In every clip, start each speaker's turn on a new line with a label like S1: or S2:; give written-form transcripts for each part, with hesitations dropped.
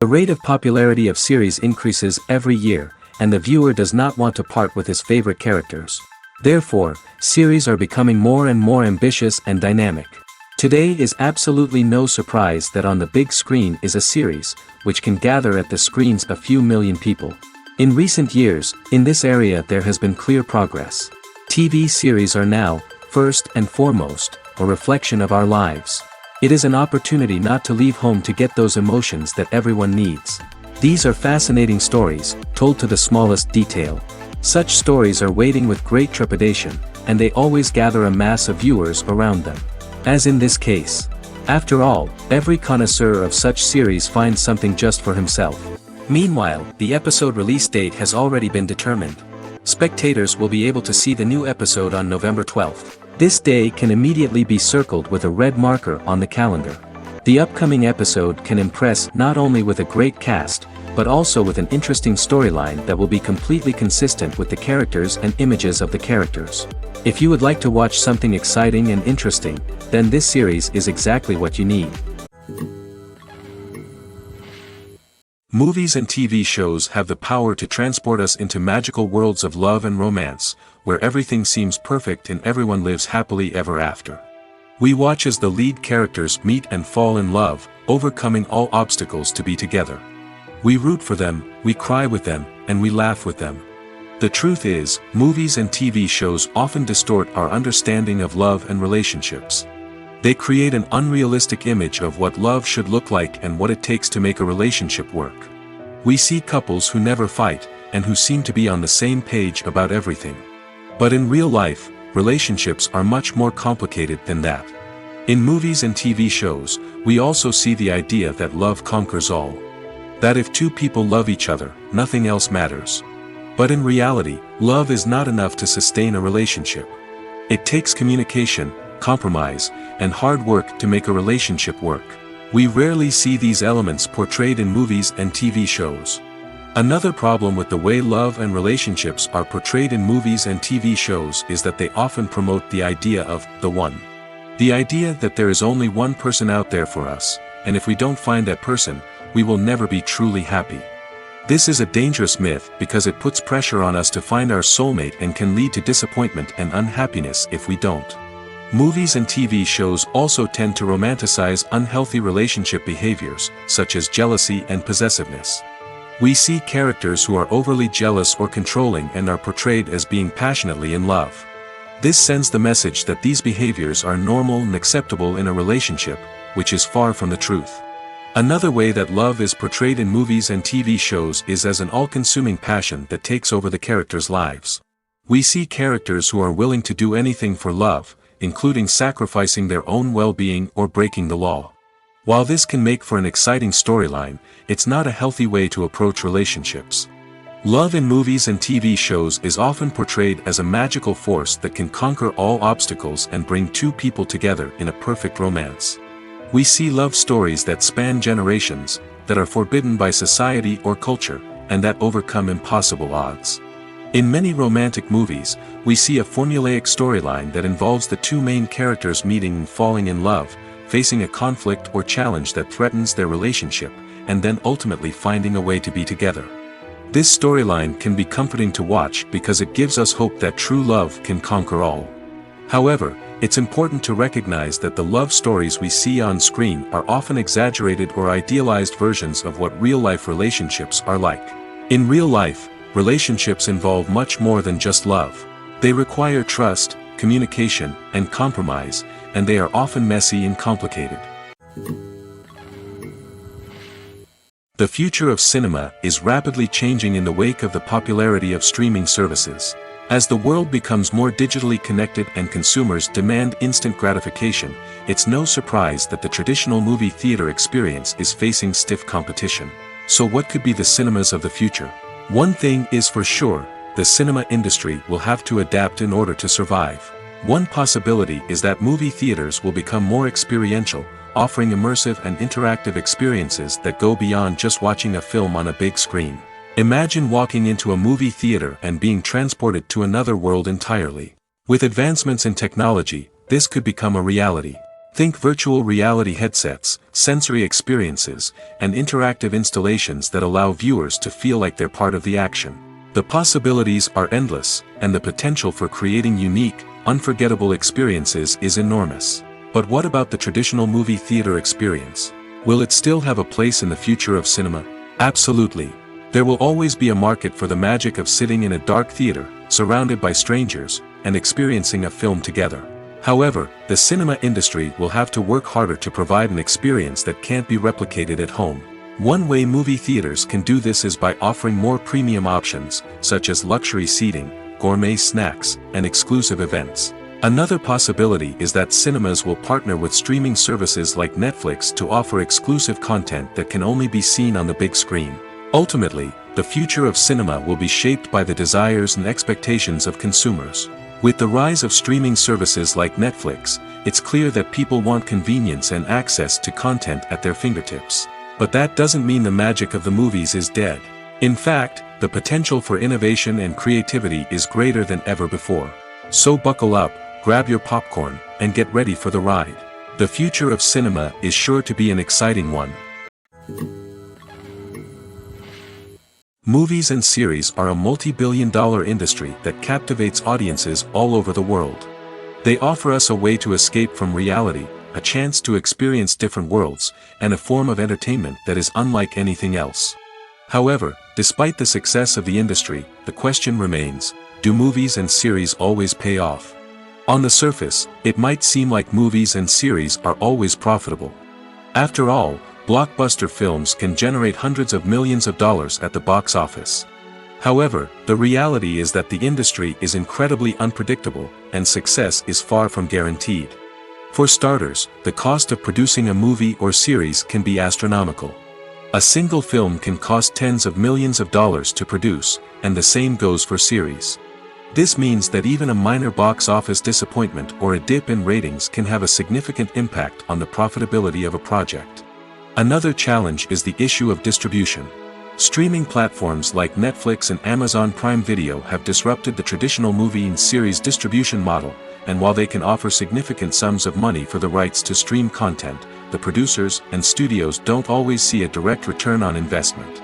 S1: The rate of popularity of series increases every year, and the viewer does not want to part with his favorite characters. Therefore, series are becoming more and more ambitious and dynamic. Today is absolutely no surprise that on the big screen is a series, which can gather at the screens a few million people. In recent years, in this area there has been clear progress. TV series are now, first and foremost, a reflection of our lives. It is an opportunity not to leave home to get those emotions that everyone needs. These are fascinating stories, told to the smallest detail. Such stories are waiting with great trepidation, and they always gather a mass of viewers around them. As in this case. After all, every connoisseur of such series finds something just for himself. Meanwhile, the episode release date has already been determined. Spectators will be able to see the new episode on November 12th. This day can immediately be circled with a red marker on the calendar. The upcoming episode can impress not only with a great cast, but also with an interesting storyline that will be completely consistent with the characters and images of the characters. If you would like to watch something exciting and interesting, then this series is exactly what you need.
S2: Movies and TV shows have the power to transport us into magical worlds of love and romance, where everything seems perfect and everyone lives happily ever after. We watch as the lead characters meet and fall in love, overcoming all obstacles to be together. We root for them, we cry with them, and we laugh with them. The truth is, movies and TV shows often distort our understanding of love and relationships. They create an unrealistic image of what love should look like and what it takes to make a relationship work. We see couples who never fight, and who seem to be on the same page about everything. But in real life, relationships are much more complicated than that. In movies and TV shows, we also see the idea that love conquers all. That if two people love each other, nothing else matters. But in reality, love is not enough to sustain a relationship. It takes communication, compromise, and hard work to make a relationship work. We rarely see these elements portrayed in movies and TV shows. Another problem with the way love and relationships are portrayed in movies and TV shows is that they often promote the idea of the one. The idea that there is only one person out there for us, and if we don't find that person, we will never be truly happy. This is a dangerous myth because it puts pressure on us to find our soulmate and can lead to disappointment and unhappiness if we don't. Movies and TV shows also tend to romanticize unhealthy relationship behaviors, such as jealousy and possessiveness. We see characters who are overly jealous or controlling and are portrayed as being passionately in love. This sends the message that these behaviors are normal and acceptable in a relationship, which is far from the truth. Another way that love is portrayed in movies and TV shows is as an all-consuming passion that takes over the characters' lives. We see characters who are willing to do anything for love, including sacrificing their own well-being or breaking the law. While this can make for an exciting storyline, it's not a healthy way to approach relationships. Love in movies and TV shows is often portrayed as a magical force that can conquer all obstacles and bring two people together in a perfect romance. We see love stories that span generations, that are forbidden by society or culture, and that overcome impossible odds. In many romantic movies, we see a formulaic storyline that involves the two main characters meeting and falling in love, facing a conflict or challenge that threatens their relationship, and then ultimately finding a way to be together. This storyline can be comforting to watch because it gives us hope that true love can conquer all. However, it's important to recognize that the love stories we see on screen are often exaggerated or idealized versions of what real-life relationships are like. In real life, relationships involve much more than just love. They require trust, communication, and compromise, and they are often messy and complicated. The future of cinema is rapidly changing in the wake of the popularity of streaming services. As the world becomes more digitally connected and consumers demand instant gratification, it's no surprise that the traditional movie theater experience is facing stiff competition. So what could be the cinemas of the future? One thing is for sure, the cinema industry will have to adapt in order to survive. One possibility is that movie theaters will become more experiential, offering immersive and interactive experiences that go beyond just watching a film on a big screen. Imagine walking into a movie theater and being transported to another world entirely. With advancements in technology, this could become a reality. Think virtual reality headsets, sensory experiences, and interactive installations that allow viewers to feel like they're part of the action. The possibilities are endless, and the potential for creating unique, unforgettable experiences is enormous. But what about the traditional movie theater experience? Will it still have a place in the future of cinema? Absolutely. There will always be a market for the magic of sitting in a dark theater, surrounded by strangers, and experiencing a film together. However, the cinema industry will have to work harder to provide an experience that can't be replicated at home. One way movie theaters can do this is by offering more premium options, such as luxury seating, gourmet snacks, and exclusive events. Another possibility is that cinemas will partner with streaming services like Netflix to offer exclusive content that can only be seen on the big screen. Ultimately, the future of cinema will be shaped by the desires and expectations of consumers. With the rise of streaming services like Netflix, it's clear that people want convenience and access to content at their fingertips. But that doesn't mean the magic of the movies is dead. In fact, the potential for innovation and creativity is greater than ever before. So buckle up, grab your popcorn, and get ready for the ride. The future of cinema is sure to be an exciting one. Movies and series are a multi-billion-dollar industry that captivates audiences all over the world. They offer us a way to escape from reality, a chance to experience different worlds, and a form of entertainment that is unlike anything else. However, despite the success of the industry, the question remains, do movies and series always pay off? On the surface, it might seem like movies and series are always profitable. After all, blockbuster films can generate hundreds of millions of dollars at the box office. However, the reality is that the industry is incredibly unpredictable, and success is far from guaranteed. For starters, the cost of producing a movie or series can be astronomical. A single film can cost tens of millions of dollars to produce, and the same goes for series. This means that even a minor box office disappointment or a dip in ratings can have a significant impact on the profitability of a project. Another challenge is the issue of distribution. Streaming platforms like Netflix and Amazon Prime Video have disrupted the traditional movie and series distribution model, and while they can offer significant sums of money for the rights to stream content, the producers and studios don't always see a direct return on investment.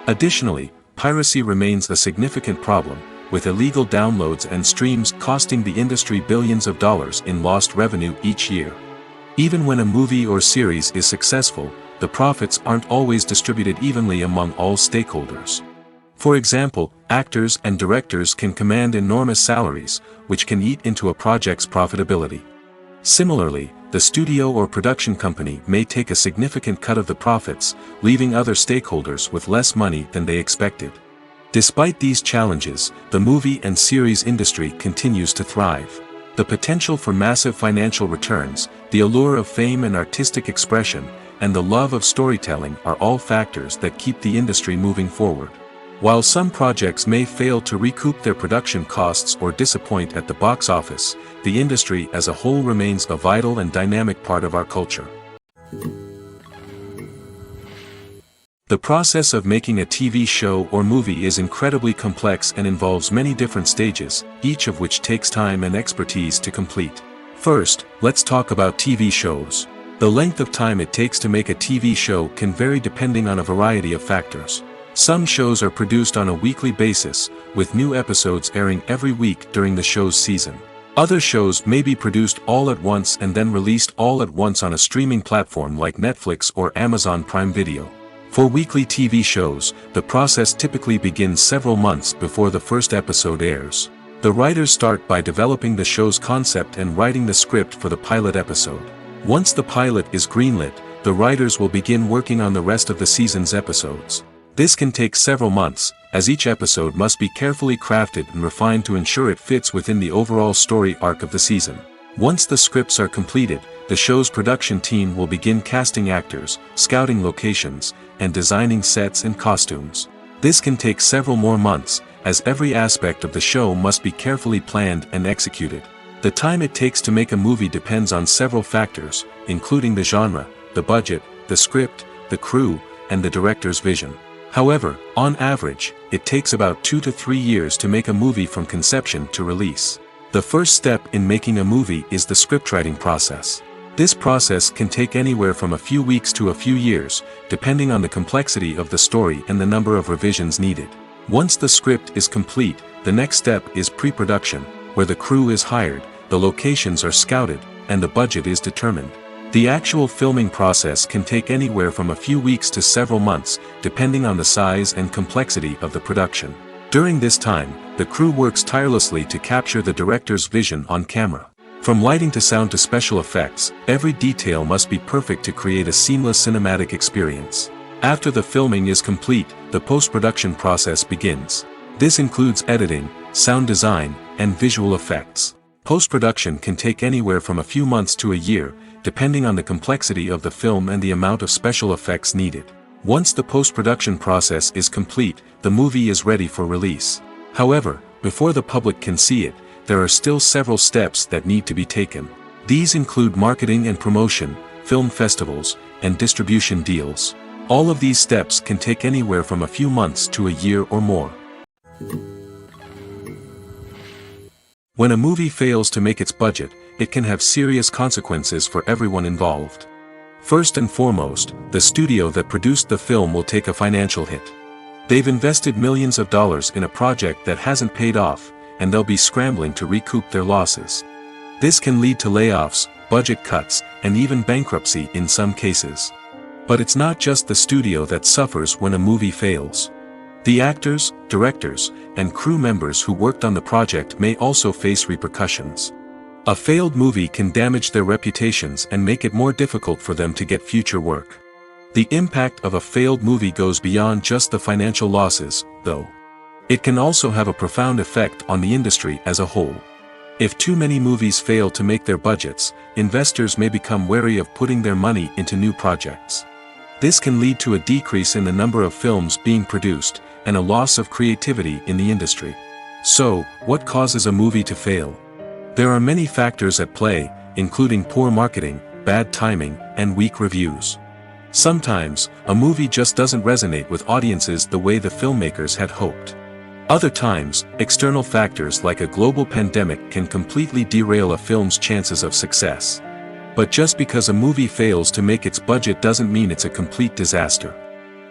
S2: Additionally, piracy remains a significant problem, with illegal downloads and streams costing the industry billions of dollars in lost revenue each year. Even when a movie or series is successful, the profits aren't always distributed evenly among all stakeholders. For example, actors and directors can command enormous salaries, which can eat into a project's profitability. Similarly, the studio or production company may take a significant cut of the profits, leaving other stakeholders with less money than they expected. Despite these challenges, the movie and series industry continues to thrive. The potential for massive financial returns, the allure of fame and artistic expression, and the love of storytelling are all factors that keep the industry moving forward. While some projects may fail to recoup their production costs or disappoint at the box office, the industry as a whole remains a vital and dynamic part of our culture. The process of making a TV show or movie is incredibly complex and involves many different stages, each of which takes time and expertise to complete. First, let's talk about TV shows. The length of time it takes to make a TV show can vary depending on a variety of factors. Some shows are produced on a weekly basis, with new episodes airing every week during the show's season. Other shows may be produced all at once and then released all at once on a streaming platform like Netflix or Amazon Prime Video. For weekly TV shows, the process typically begins several months before the first episode airs. The writers start by developing the show's concept and writing the script for the pilot episode. Once the pilot is greenlit, the writers will begin working on the rest of the season's episodes. This can take several months, as each episode must be carefully crafted and refined to ensure it fits within the overall story arc of the season. Once the scripts are completed, the show's production team will begin casting actors, scouting locations, and designing sets and costumes. This can take several more months, as every aspect of the show must be carefully planned and executed. The time it takes to make a movie depends on several factors, including the genre, the budget, the script, the crew, and the director's vision. However, on average, it takes about 2 to 3 years to make a movie from conception to release. The first step in making a movie is the scriptwriting process. This process can take anywhere from a few weeks to a few years, depending on the complexity of the story and the number of revisions needed. Once the script is complete, the next step is pre-production, where the crew is hired, the locations are scouted, and the budget is determined. The actual filming process can take anywhere from a few weeks to several months, depending on the size and complexity of the production. During this time, the crew works tirelessly to capture the director's vision on camera. From lighting to sound to special effects, every detail must be perfect to create a seamless cinematic experience. After the filming is complete, the post-production process begins. This includes editing, sound design, and visual effects. Post-production can take anywhere from a few months to a year, depending on the complexity of the film and the amount of special effects needed. Once the post-production process is complete, the movie is ready for release. However, before the public can see it, there are still several steps that need to be taken. These include marketing and promotion, film festivals, and distribution deals. All of these steps can take anywhere from a few months to a year or more. When a movie fails to make its budget, it can have serious consequences for everyone involved. First and foremost, the studio that produced the film will take a financial hit. They've invested millions of dollars in a project that hasn't paid off, and they'll be scrambling to recoup their losses. This can lead to layoffs, budget cuts, and even bankruptcy in some cases. But it's not just the studio that suffers when a movie fails. The actors, directors, and crew members who worked on the project may also face repercussions. A failed movie can damage their reputations and make it more difficult for them to get future work. The impact of a failed movie goes beyond just the financial losses, though. It can also have a profound effect on the industry as a whole. If too many movies fail to make their budgets, investors may become wary of putting their money into new projects. This can lead to a decrease in the number of films being produced, and a loss of creativity in the industry. So, what causes a movie to fail? There are many factors at play, including poor marketing, bad timing, and weak reviews. Sometimes, a movie just doesn't resonate with audiences the way the filmmakers had hoped. Other times, external factors like a global pandemic can completely derail a film's chances of success. But just because a movie fails to make its budget doesn't mean it's a complete disaster.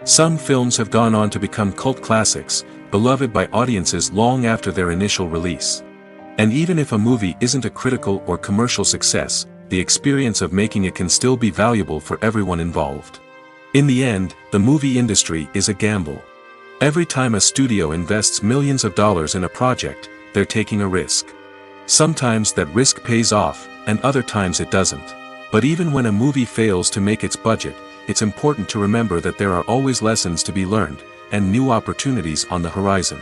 S2: Some films have gone on to become cult classics, beloved by audiences long after their initial release. And even if a movie isn't a critical or commercial success, the experience of making it can still be valuable for everyone involved. In the end, the movie industry is a gamble. Every time a studio invests millions of dollars in a project, they're taking a risk. Sometimes that risk pays off, and other times it doesn't. But even when a movie fails to make its budget, it's important to remember that there are always lessons to be learned, and new opportunities on the horizon.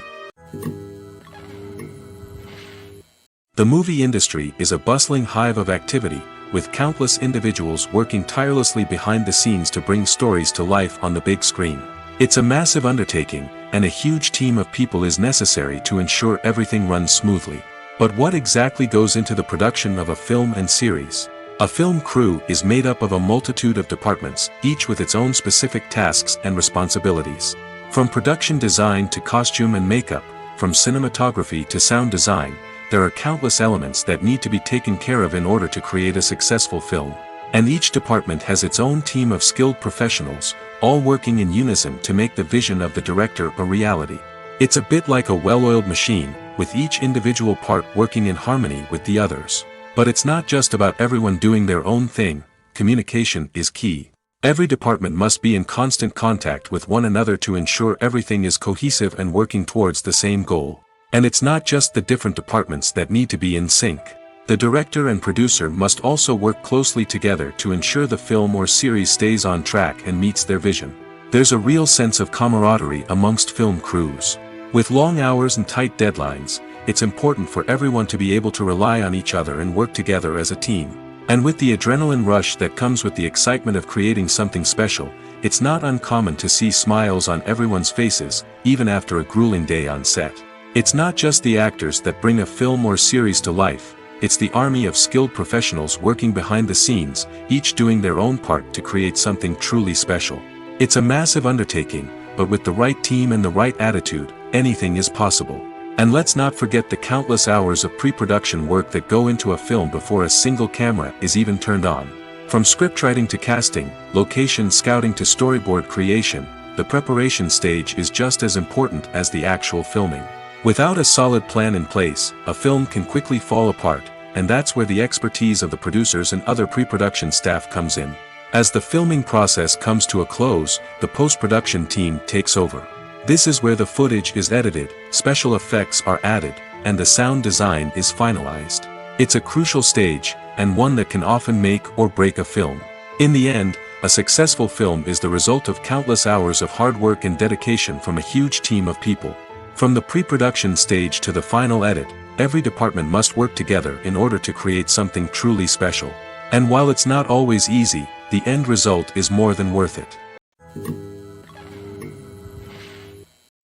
S2: The movie industry is a bustling hive of activity, with countless individuals working tirelessly behind the scenes to bring stories to life on the big screen. It's a massive undertaking, and a huge team of people is necessary to ensure everything runs smoothly. But what exactly goes into the production of a film and series? A film crew is made up of a multitude of departments, each with its own specific tasks and responsibilities. From production design to costume and makeup, from cinematography to sound design, there are countless elements that need to be taken care of in order to create a successful film. And each department has its own team of skilled professionals, all working in unison to make the vision of the director a reality. It's a bit like a well-oiled machine, with each individual part working in harmony with the others. But it's not just about everyone doing their own thing. Communication is key. Every department must be in constant contact with one another to ensure everything is cohesive and working towards the same goal. And it's not just the different departments that need to be in sync. The director and producer must also work closely together to ensure the film or series stays on track and meets their vision. There's a real sense of camaraderie amongst film crews. With long hours and tight deadlines, it's important for everyone to be able to rely on each other and work together as a team. And with the adrenaline rush that comes with the excitement of creating something special, it's not uncommon to see smiles on everyone's faces, even after a grueling day on set. It's not just the actors that bring a film or series to life, it's the army of skilled professionals working behind the scenes, each doing their own part to create something truly special. It's a massive undertaking, but with the right team and the right attitude, anything is possible. And let's not forget the countless hours of pre-production work that go into a film before a single camera is even turned on. From scriptwriting to casting, location scouting to storyboard creation, the preparation stage is just as important as the actual filming. Without a solid plan in place, a film can quickly fall apart, and that's where the expertise of the producers and other pre-production staff comes in. As the filming process comes to a close, the post-production team takes over. This is where the footage is edited, special effects are added, and the sound design is finalized. It's a crucial stage, and one that can often make or break a film. In the end, a successful film is the result of countless hours of hard work and dedication from a huge team of people. From the pre-production stage to the final edit, every department must work together in order to create something truly special. And while it's not always easy, the end result is more than worth it.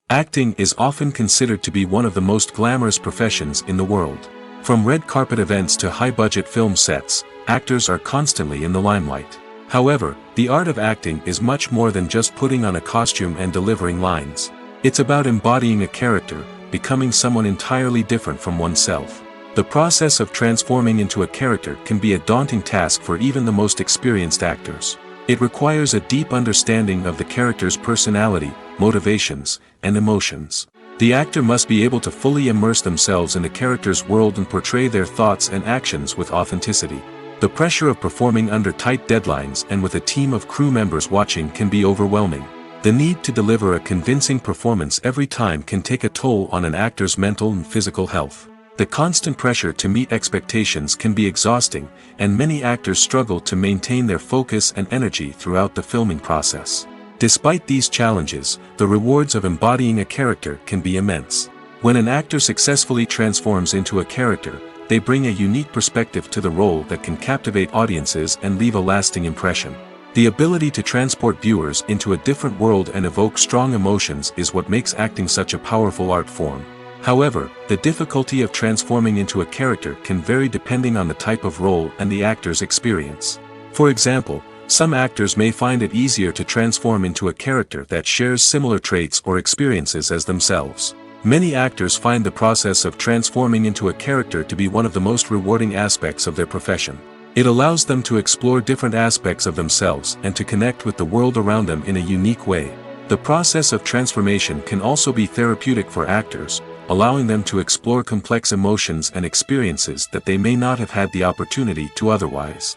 S2: Acting is often considered to be one of the most glamorous professions in the world. From red carpet events to high-budget film sets, actors are constantly in the limelight. However, the art of acting is much more than just putting on a costume and delivering lines. It's about embodying a character, becoming someone entirely different from oneself. The process of transforming into a character can be a daunting task for even the most experienced actors. It requires a deep understanding of the character's personality, motivations, and emotions. The actor must be able to fully immerse themselves in the character's world and portray their thoughts and actions with authenticity. The pressure of performing under tight deadlines and with a team of crew members watching can be overwhelming. The need to deliver a convincing performance every time can take a toll on an actor's mental and physical health. The constant pressure to meet expectations can be exhausting, and many actors struggle to maintain their focus and energy throughout the filming process. Despite these challenges, the rewards of embodying a character can be immense. When an actor successfully transforms into a character, they bring a unique perspective to the role that can captivate audiences and leave a lasting impression. The ability to transport viewers into a different world and evoke strong emotions is what makes acting such a powerful art form. However, the difficulty of transforming into a character can vary depending on the type of role and the actor's experience. For example, some actors may find it easier to transform into a character that shares similar traits or experiences as themselves. Many actors find the process of transforming into a character to be one of the most rewarding aspects of their profession. It allows them to explore different aspects of themselves and to connect with the world around them in a unique way. The process of transformation can also be therapeutic for actors, allowing them to explore complex emotions and experiences that they may not have had the opportunity to otherwise.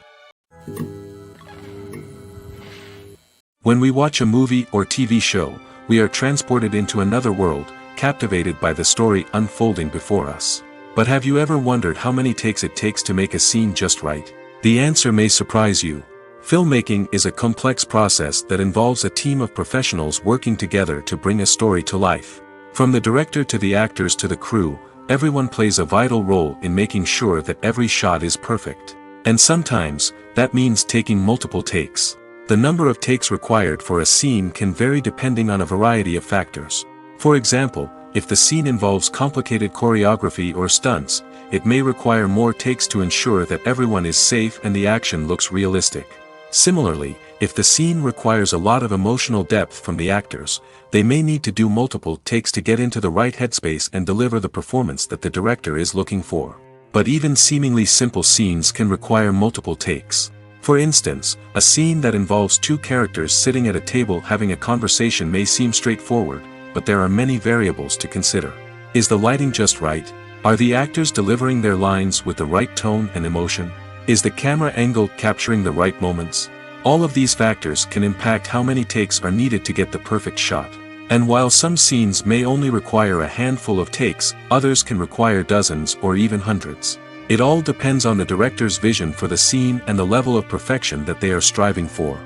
S2: When we watch a movie or TV show, we are transported into another world, captivated by the story unfolding before us. But have you ever wondered how many takes it takes to make a scene just right? The answer may surprise you. Filmmaking is a complex process that involves a team of professionals working together to bring a story to life. From the director to the actors to the crew, everyone plays a vital role in making sure that every shot is perfect. And sometimes, that means taking multiple takes. The number of takes required for a scene can vary depending on a variety of factors. For example, if the scene involves complicated choreography or stunts, it may require more takes to ensure that everyone is safe and the action looks realistic. Similarly, if the scene requires a lot of emotional depth from the actors, they may need to do multiple takes to get into the right headspace and deliver the performance that the director is looking for. But even seemingly simple scenes can require multiple takes. For instance, a scene that involves two characters sitting at a table having a conversation may seem straightforward, but there are many variables to consider. Is the lighting just right? Are the actors delivering their lines with the right tone and emotion? Is the camera angle capturing the right moments? All of these factors can impact how many takes are needed to get the perfect shot. And while some scenes may only require a handful of takes, others can require dozens or even hundreds. It all depends on the director's vision for the scene and the level of perfection that they are striving for.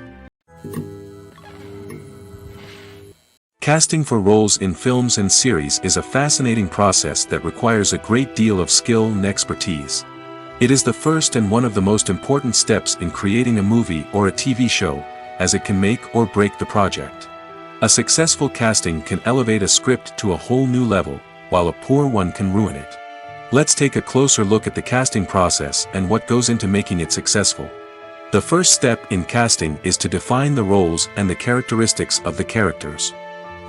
S2: Casting for roles in films and series is a fascinating process that requires a great deal of skill and expertise. It is the first and one of the most important steps in creating a movie or a TV show, as it can make or break the project. A successful casting can elevate a script to a whole new level, while a poor one can ruin it. Let's take a closer look at the casting process and what goes into making it successful. The first step in casting is to define the roles and the characteristics of the characters.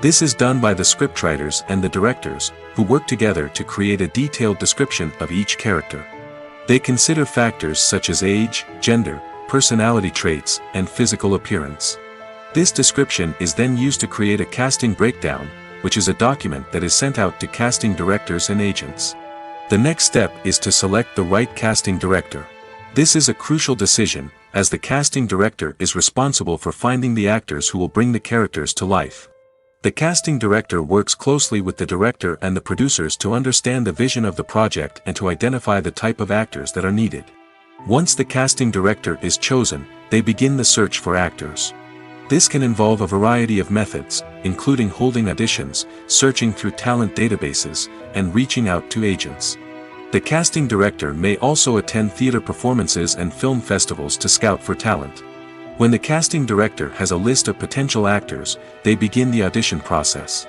S2: This is done by the scriptwriters and the directors, who work together to create a detailed description of each character. They consider factors such as age, gender, personality traits, and physical appearance. This description is then used to create a casting breakdown, which is a document that is sent out to casting directors and agents. The next step is to select the right casting director. This is a crucial decision, as the casting director is responsible for finding the actors who will bring the characters to life. The casting director works closely with the director and the producers to understand the vision of the project and to identify the type of actors that are needed. Once the casting director is chosen, they begin the search for actors. This can involve a variety of methods, including holding auditions, searching through talent databases, and reaching out to agents. The casting director may also attend theater performances and film festivals to scout for talent. When the casting director has a list of potential actors, they begin the audition process.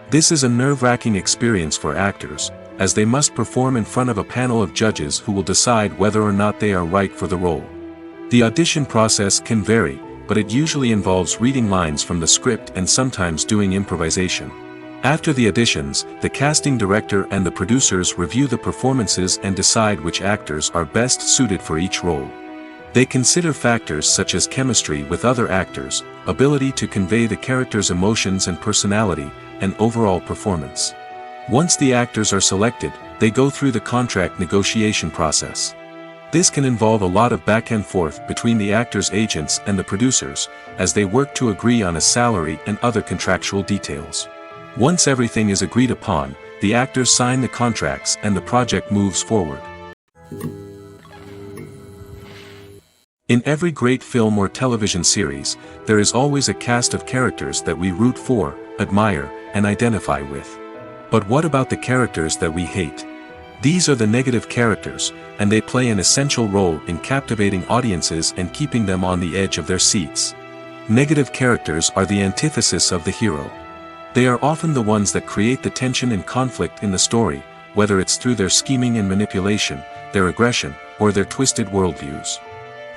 S2: This is a nerve-wracking experience for actors, as they must perform in front of a panel of judges who will decide whether or not they are right for the role. The audition process can vary, but it usually involves reading lines from the script and sometimes doing improvisation. After the auditions, the casting director and the producers review the performances and decide which actors are best suited for each role. They consider factors such as chemistry with other actors, ability to convey the character's emotions and personality, and overall performance. Once the actors are selected, they go through the contract negotiation process. This can involve a lot of back and forth between the actors' agents and the producers, as they work to agree on a salary and other contractual details. Once everything is agreed upon, the actors sign the contracts and the project moves forward. In every great film or television series, there is always a cast of characters that we root for, admire, and identify with. But what about the characters that we hate? These are the negative characters, and they play an essential role in captivating audiences and keeping them on the edge of their seats. Negative characters are the antithesis of the hero. They are often the ones that create the tension and conflict in the story, whether it's through their scheming and manipulation, their aggression, or their twisted worldviews.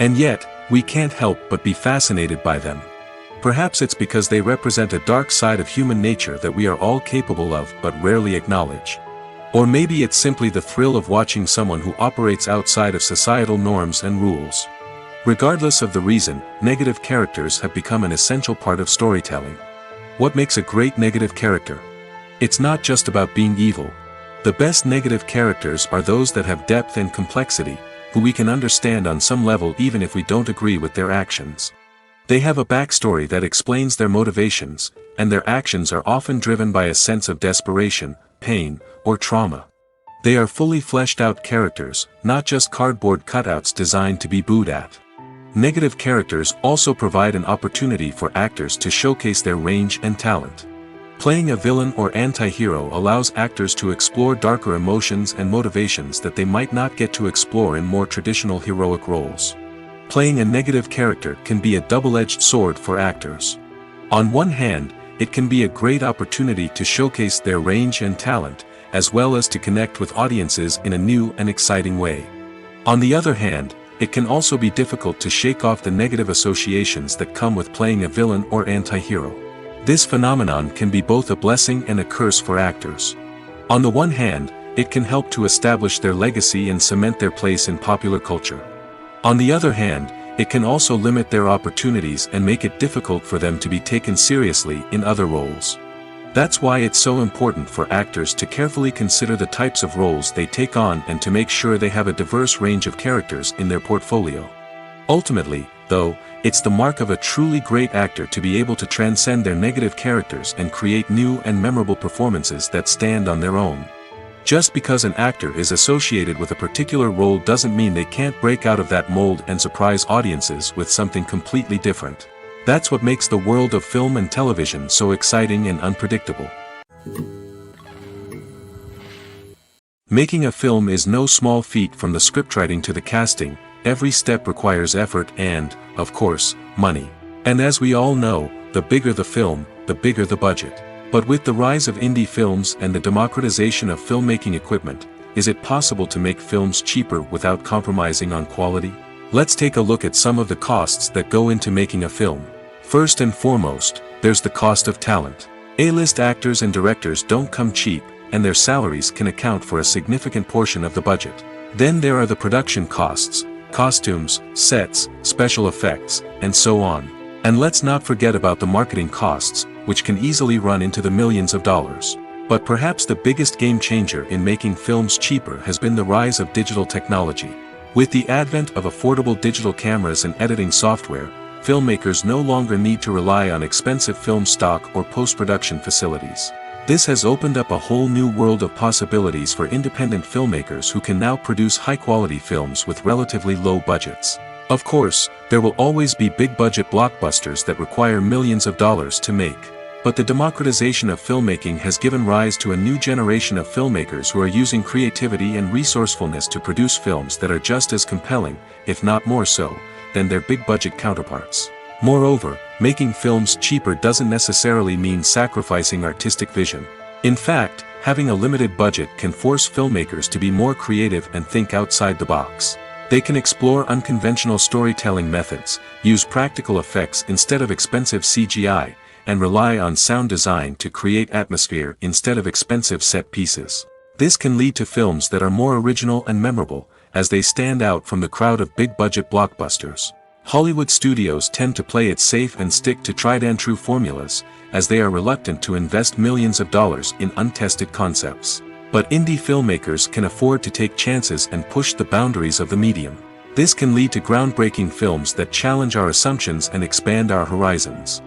S2: And yet, we can't help but be fascinated by them. Perhaps it's because they represent a dark side of human nature that we are all capable of but rarely acknowledge. Or maybe it's simply the thrill of watching someone who operates outside of societal norms and rules. Regardless of the reason, negative characters have become an essential part of storytelling. What makes a great negative character? It's not just about being evil. The best negative characters are those that have depth and complexity, who we can understand on some level even if we don't agree with their actions. They have a backstory that explains their motivations, and their actions are often driven by a sense of desperation, pain, or trauma. They are fully fleshed out characters, not just cardboard cutouts designed to be booed at. Negative characters also provide an opportunity for actors to showcase their range and talent. Playing a villain or anti-hero allows actors to explore darker emotions and motivations that they might not get to explore in more traditional heroic roles. Playing a negative character can be a double-edged sword for actors. On one hand, it can be a great opportunity to showcase their range and talent, as well as to connect with audiences in a new and exciting way. On the other hand, it can also be difficult to shake off the negative associations that come with playing a villain or anti-hero. This phenomenon can be both a blessing and a curse for actors. On the one hand, it can help to establish their legacy and cement their place in popular culture. On the other hand, it can also limit their opportunities and make it difficult for them to be taken seriously in other roles. That's why it's so important for actors to carefully consider the types of roles they take on and to make sure they have a diverse range of characters in their portfolio. Ultimately, though, it's the mark of a truly great actor to be able to transcend their negative characters and create new and memorable performances that stand on their own. Just because an actor is associated with a particular role doesn't mean they can't break out of that mold and surprise audiences with something completely different. That's what makes the world of film and television so exciting and unpredictable. Making a film is no small feat. From the scriptwriting to the casting. Every step requires effort and, of course, money. And as we all know, the bigger the film, the bigger the budget. But with the rise of indie films and the democratization of filmmaking equipment, is it possible to make films cheaper without compromising on quality? Let's take a look at some of the costs that go into making a film. First and foremost, there's the cost of talent. A-list actors and directors don't come cheap, and their salaries can account for a significant portion of the budget. Then there are the production costs, costumes, sets, special effects, and so on. And let's not forget about the marketing costs, which can easily run into the millions of dollars. But perhaps the biggest game changer in making films cheaper has been the rise of digital technology. With the advent of affordable digital cameras and editing software, filmmakers no longer need to rely on expensive film stock or post-production facilities. This has opened up a whole new world of possibilities for independent filmmakers who can now produce high-quality films with relatively low budgets. Of course, there will always be big-budget blockbusters that require millions of dollars to make. But the democratization of filmmaking has given rise to a new generation of filmmakers who are using creativity and resourcefulness to produce films that are just as compelling, if not more so, than their big-budget counterparts. Moreover, making films cheaper doesn't necessarily mean sacrificing artistic vision. In fact, having a limited budget can force filmmakers to be more creative and think outside the box. They can explore unconventional storytelling methods, use practical effects instead of expensive CGI, and rely on sound design to create atmosphere instead of expensive set pieces. This can lead to films that are more original and memorable, as they stand out from the crowd of big-budget blockbusters. Hollywood studios tend to play it safe and stick to tried-and-true formulas, as they are reluctant to invest millions of dollars in untested concepts. But indie filmmakers can afford to take chances and push the boundaries of the medium. This can lead to groundbreaking films that challenge our assumptions and expand our horizons.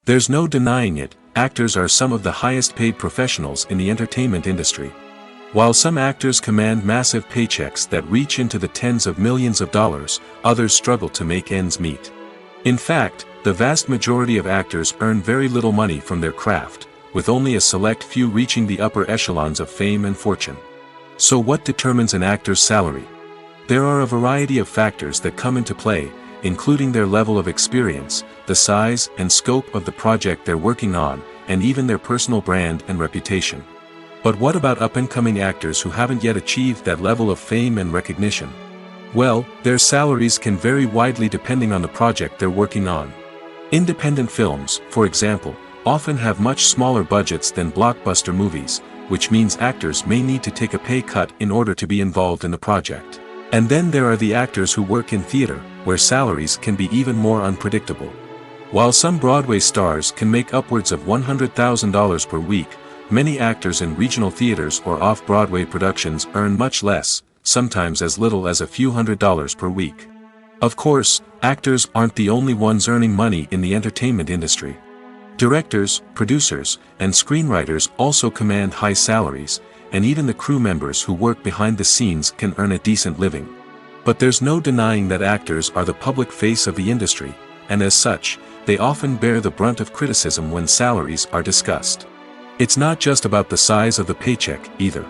S2: There's no denying it, actors are some of the highest-paid professionals in the entertainment industry. While some actors command massive paychecks that reach into the tens of millions of dollars, others struggle to make ends meet. In fact, the vast majority of actors earn very little money from their craft, with only a select few reaching the upper echelons of fame and fortune. So what determines an actor's salary? There are a variety of factors that come into play, including their level of experience, the size and scope of the project they're working on, and even their personal brand and reputation. But what about up-and-coming actors who haven't yet achieved that level of fame and recognition? Well, their salaries can vary widely depending on the project they're working on. Independent films, for example, often have much smaller budgets than blockbuster movies, which means actors may need to take a pay cut in order to be involved in the project. And then there are the actors who work in theater, where salaries can be even more unpredictable. While some Broadway stars can make upwards of $100,000 per week, many actors in regional theaters or off-Broadway productions earn much less, sometimes as little as a few $100s per week. Of course, actors aren't the only ones earning money in the entertainment industry. Directors, producers, and screenwriters also command high salaries, and even the crew members who work behind the scenes can earn a decent living. But there's no denying that actors are the public face of the industry, and as such, they often bear the brunt of criticism when salaries are discussed. It's not just about the size of the paycheck, either.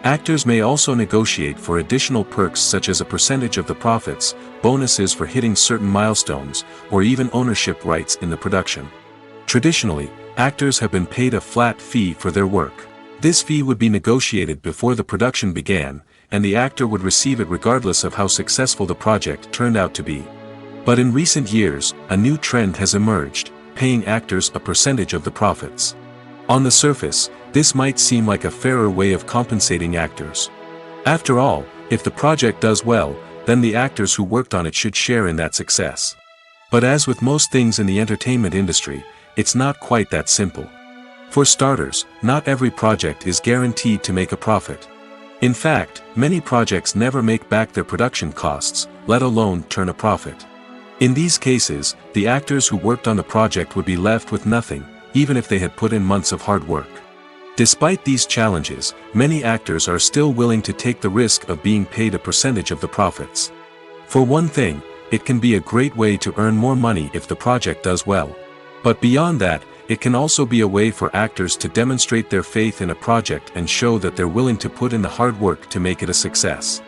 S2: Actors may also negotiate for additional perks such as a percentage of the profits, bonuses for hitting certain milestones, or even ownership rights in the production. Traditionally, actors have been paid a flat fee for their work. This fee would be negotiated before the production began, and the actor would receive it regardless of how successful the project turned out to be. But in recent years, a new trend has emerged, paying actors a percentage of the profits. On the surface, this might seem like a fairer way of compensating actors. After all, if the project does well, then the actors who worked on it should share in that success. But as with most things in the entertainment industry, it's not quite that simple. For starters, not every project is guaranteed to make a profit. In fact, many projects never make back their production costs, let alone turn a profit. In these cases, the actors who worked on the project would be left with nothing, even if they had put in months of hard work. Despite these challenges, many actors are still willing to take the risk of being paid a percentage of the profits. For one thing, it can be a great way to earn more money if the project does well. But beyond that, it can also be a way for actors to demonstrate their faith in a project and show that they're willing to put in the hard work to make it a success.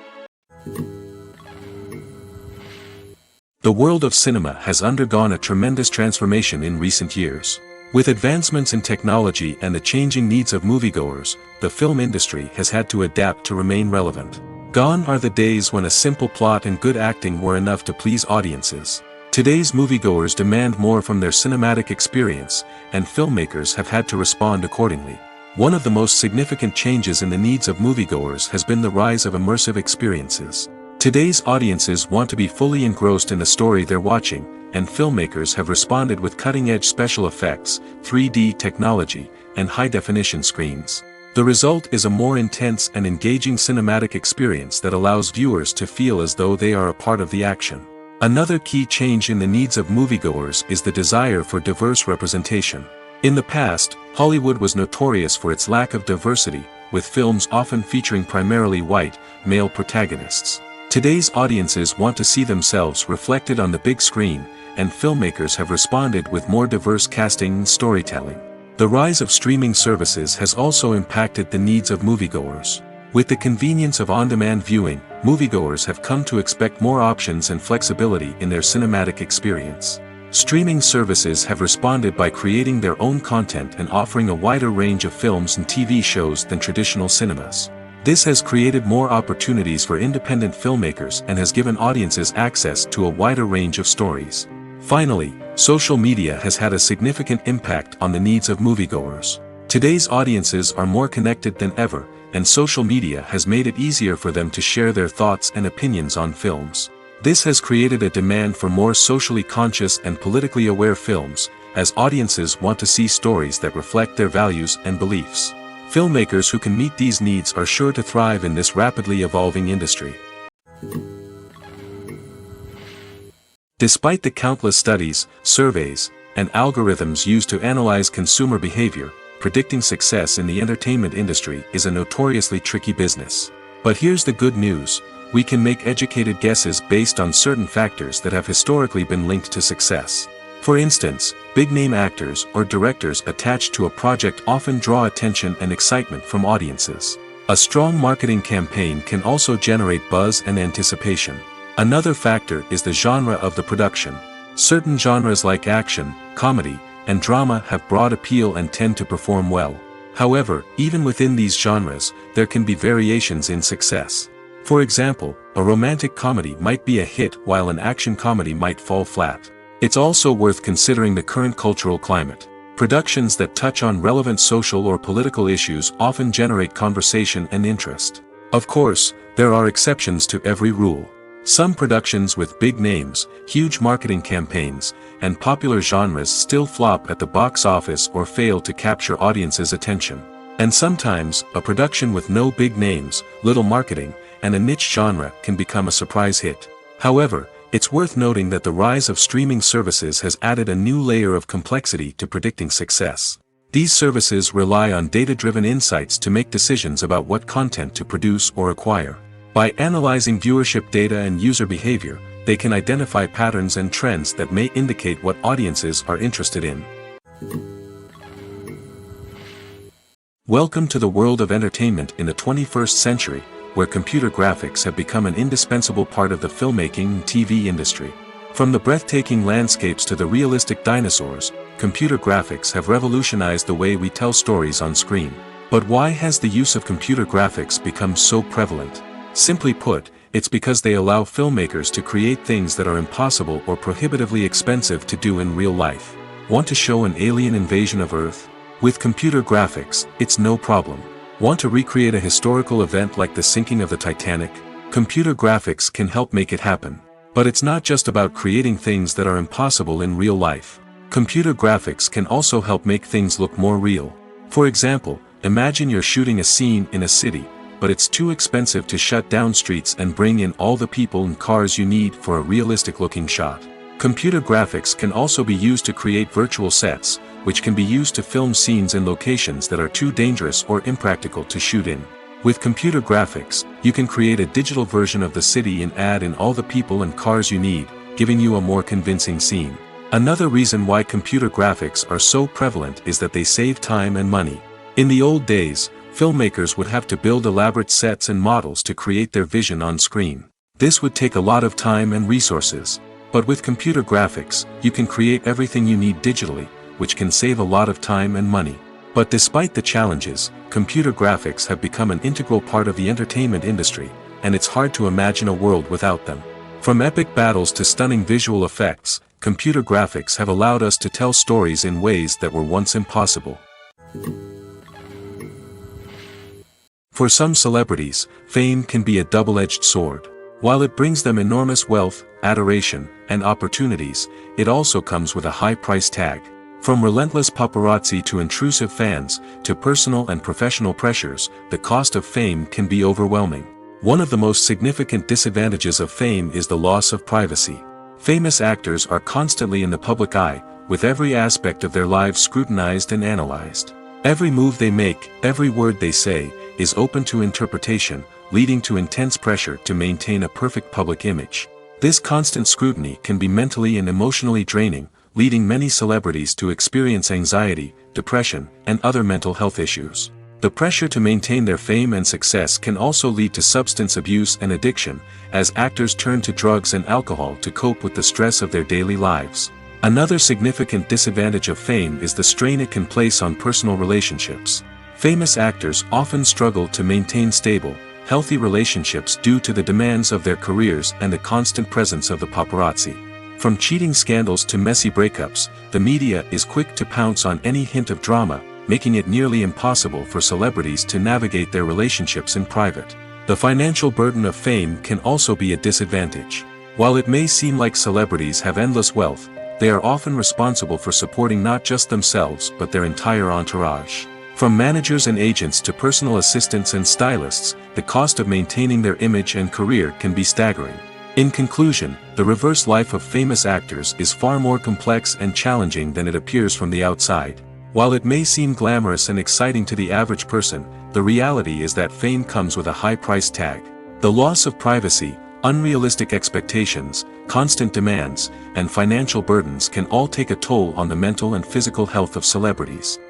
S2: The world of cinema has undergone a tremendous transformation in recent years. With advancements in technology and the changing needs of moviegoers, the film industry has had to adapt to remain relevant. Gone are the days when a simple plot and good acting were enough to please audiences. Today's moviegoers demand more from their cinematic experience, and filmmakers have had to respond accordingly. One of the most significant changes in the needs of moviegoers has been the rise of immersive experiences. Today's audiences want to be fully engrossed in the story they're watching, and filmmakers have responded with cutting-edge special effects, 3D technology, and high-definition screens. The result is a more intense and engaging cinematic experience that allows viewers to feel as though they are a part of the action. Another key change in the needs of moviegoers is the desire for diverse representation. In the past, Hollywood was notorious for its lack of diversity, with films often featuring primarily white, male protagonists. Today's audiences want to see themselves reflected on the big screen, and filmmakers have responded with more diverse casting and storytelling. The rise of streaming services has also impacted the needs of moviegoers. With the convenience of on-demand viewing, moviegoers have come to expect more options and flexibility in their cinematic experience. Streaming services have responded by creating their own content and offering a wider range of films and TV shows than traditional cinemas. This has created more opportunities for independent filmmakers and has given audiences access to a wider range of stories. Finally, social media has had a significant impact on the needs of moviegoers. Today's audiences are more connected than ever, and social media has made it easier for them to share their thoughts and opinions on films. This has created a demand for more socially conscious and politically aware films, as audiences want to see stories that reflect their values and beliefs. Filmmakers who can meet these needs are sure to thrive in this rapidly evolving industry. Despite the countless studies, surveys, and algorithms used to analyze consumer behavior, predicting success in the entertainment industry is a notoriously tricky business. But here's the good news: we can make educated guesses based on certain factors that have historically been linked to success. For instance, big-name actors or directors attached to a project often draw attention and excitement from audiences. A strong marketing campaign can also generate buzz and anticipation. Another factor is the genre of the production. Certain genres like action, comedy, and drama have broad appeal and tend to perform well. However, even within these genres, there can be variations in success. For example, a romantic comedy might be a hit while an action comedy might fall flat. It's also worth considering the current cultural climate. Productions that touch on relevant social or political issues often generate conversation and interest. Of course, there are exceptions to every rule. Some productions with big names, huge marketing campaigns, and popular genres still flop at the box office or fail to capture audiences' attention. And sometimes, a production with no big names, little marketing, and a niche genre can become a surprise hit. However, it's worth noting that the rise of streaming services has added a new layer of complexity to predicting success. These services rely on data-driven insights to make decisions about what content to produce or acquire. By analyzing viewership data and user behavior, they can identify patterns and trends that may indicate what audiences are interested in. Welcome to the world of entertainment in the 21st century, where computer graphics have become an indispensable part of the filmmaking and TV industry. From the breathtaking landscapes to the realistic dinosaurs, computer graphics have revolutionized the way we tell stories on screen. But why has the use of computer graphics become so prevalent? Simply put, it's because they allow filmmakers to create things that are impossible or prohibitively expensive to do in real life. Want to show an alien invasion of Earth? With computer graphics, it's no problem. Want to recreate a historical event like the sinking of the Titanic? Computer graphics can help make it happen. But it's not just about creating things that are impossible in real life. Computer graphics can also help make things look more real. For example, imagine you're shooting a scene in a city, but it's too expensive to shut down streets and bring in all the people and cars you need for a realistic-looking shot. Computer graphics can also be used to create virtual sets, which can be used to film scenes in locations that are too dangerous or impractical to shoot in. With computer graphics, you can create a digital version of the city and add in all the people and cars you need, giving you a more convincing scene. Another reason why computer graphics are so prevalent is that they save time and money. In the old days, filmmakers would have to build elaborate sets and models to create their vision on screen. This would take a lot of time and resources. But with computer graphics, you can create everything you need digitally, which can save a lot of time and money. But despite the challenges, computer graphics have become an integral part of the entertainment industry, and it's hard to imagine a world without them. From epic battles to stunning visual effects, computer graphics have allowed us to tell stories in ways that were once impossible. For some celebrities, fame can be a double-edged sword. While it brings them enormous wealth, adoration, and opportunities, it also comes with a high price tag. From relentless paparazzi to intrusive fans, to personal and professional pressures, the cost of fame can be overwhelming. One of the most significant disadvantages of fame is the loss of privacy. Famous actors are constantly in the public eye, with every aspect of their lives scrutinized and analyzed. Every move they make, every word they say, is open to interpretation, leading to intense pressure to maintain a perfect public image. This constant scrutiny can be mentally and emotionally draining, leading many celebrities to experience anxiety, depression, and other mental health issues. The pressure to maintain their fame and success can also lead to substance abuse and addiction, as actors turn to drugs and alcohol to cope with the stress of their daily lives. Another significant disadvantage of fame is the strain it can place on personal relationships. Famous actors often struggle to maintain stable, healthy relationships due to the demands of their careers and the constant presence of the paparazzi. From cheating scandals to messy breakups, the media is quick to pounce on any hint of drama, making it nearly impossible for celebrities to navigate their relationships in private. The financial burden of fame can also be a disadvantage. While it may seem like celebrities have endless wealth, they are often responsible for supporting not just themselves but their entire entourage. From managers and agents to personal assistants and stylists, the cost of maintaining their image and career can be staggering. In conclusion, the reverse life of famous actors is far more complex and challenging than it appears from the outside. While it may seem glamorous and exciting to the average person, the reality is that fame comes with a high price tag. The loss of privacy, unrealistic expectations, constant demands, and financial burdens can all take a toll on the mental and physical health of celebrities.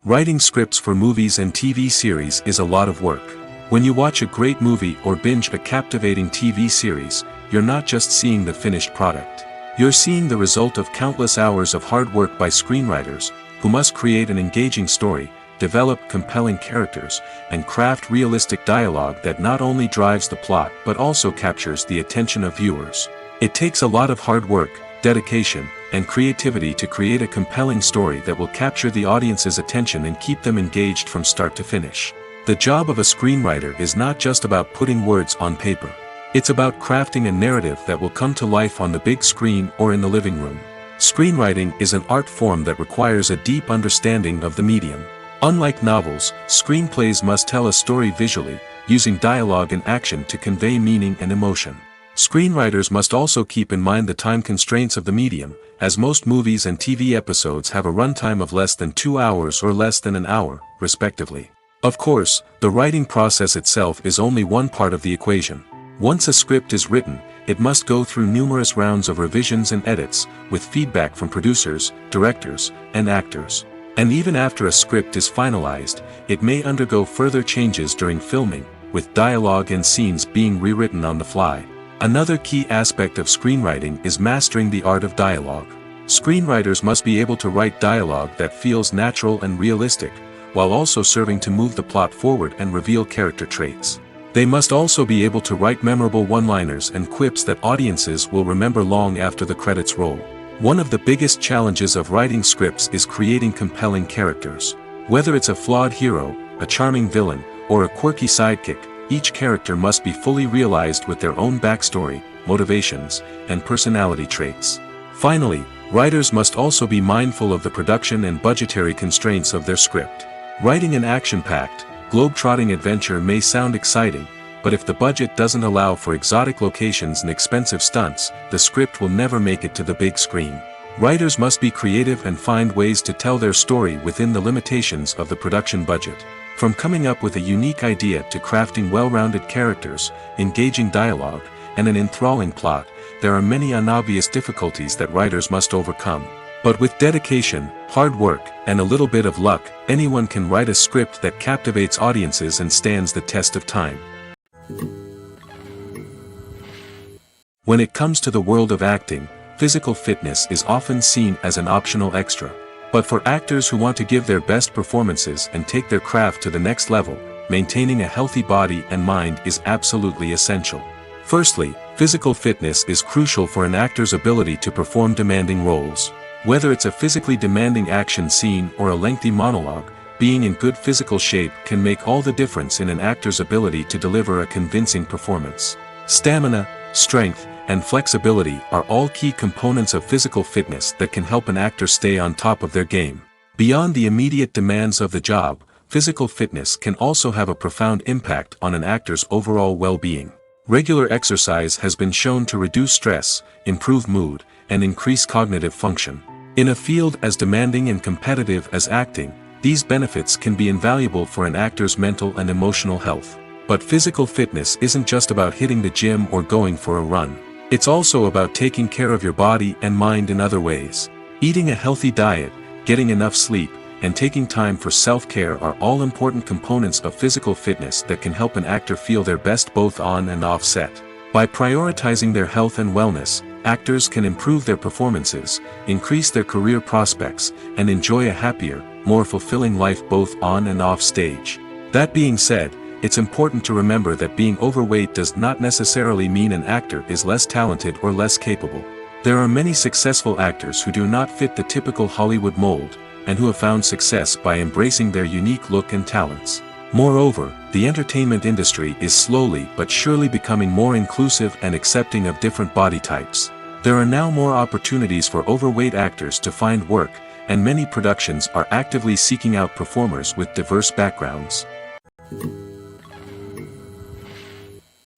S2: Writing scripts for movies and TV series is a lot of work. When you watch a great movie or binge a captivating TV series, you're not just seeing the finished product. You're seeing the result of countless hours of hard work by screenwriters, who must create an engaging story, develop compelling characters, and craft realistic dialogue that not only drives the plot but also captures the attention of viewers. It takes a lot of hard work, dedication, and creativity to create a compelling story that will capture the audience's attention and keep them engaged from start to finish. The job of a screenwriter is not just about putting words on paper. It's about crafting a narrative that will come to life on the big screen or in the living room. Screenwriting is an art form that requires a deep understanding of the medium. Unlike novels, screenplays must tell a story visually, using dialogue and action to convey meaning and emotion. Screenwriters must also keep in mind the time constraints of the medium, as most movies and TV episodes have a runtime of less than 2 hours or less than an hour, respectively. Of course, the writing process itself is only one part of the equation. Once a script is written, it must go through numerous rounds of revisions and edits, with feedback from producers, directors, and actors. And even after a script is finalized, it may undergo further changes during filming, with dialogue and scenes being rewritten on the fly. Another key aspect of screenwriting is mastering the art of dialogue. Screenwriters must be able to write dialogue that feels natural and realistic, while also serving to move the plot forward and reveal character traits. They must also be able to write memorable one-liners and quips that audiences will remember long after the credits roll. One of the biggest challenges of writing scripts is creating compelling characters. Whether it's a flawed hero, a charming villain, or a quirky sidekick, each character must be fully realized with their own backstory, motivations, and personality traits. Finally, writers must also be mindful of the production and budgetary constraints of their script. Writing an action-packed, globe-trotting adventure may sound exciting, but if the budget doesn't allow for exotic locations and expensive stunts, the script will never make it to the big screen. Writers must be creative and find ways to tell their story within the limitations of the production budget. From coming up with a unique idea to crafting well-rounded characters, engaging dialogue, and an enthralling plot, there are many unobvious difficulties that writers must overcome. But with dedication, hard work, and a little bit of luck, anyone can write a script that captivates audiences and stands the test of time. When it comes to the world of acting, physical fitness is often seen as an optional extra. But for actors who want to give their best performances and take their craft to the next level, maintaining a healthy body and mind is absolutely essential. Firstly, physical fitness is crucial for an actor's ability to perform demanding roles. Whether it's a physically demanding action scene or a lengthy monologue, being in good physical shape can make all the difference in an actor's ability to deliver a convincing performance. Stamina, strength, and flexibility are all key components of physical fitness that can help an actor stay on top of their game. Beyond the immediate demands of the job, physical fitness can also have a profound impact on an actor's overall well-being. Regular exercise has been shown to reduce stress, improve mood, and increase cognitive function. In a field as demanding and competitive as acting, these benefits can be invaluable for an actor's mental and emotional health. But physical fitness isn't just about hitting the gym or going for a run. It's also about taking care of your body and mind in other ways. Eating a healthy diet, getting enough sleep, and taking time for self-care are all important components of physical fitness that can help an actor feel their best both on and off set. By prioritizing their health and wellness, actors can improve their performances, increase their career prospects, and enjoy a happier, more fulfilling life both on and off stage. That being said, it's important to remember that being overweight does not necessarily mean an actor is less talented or less capable. There are many successful actors who do not fit the typical Hollywood mold, and who have found success by embracing their unique look and talents. Moreover, the entertainment industry is slowly but surely becoming more inclusive and accepting of different body types. There are now more opportunities for overweight actors to find work, and many productions are actively seeking out performers with diverse backgrounds.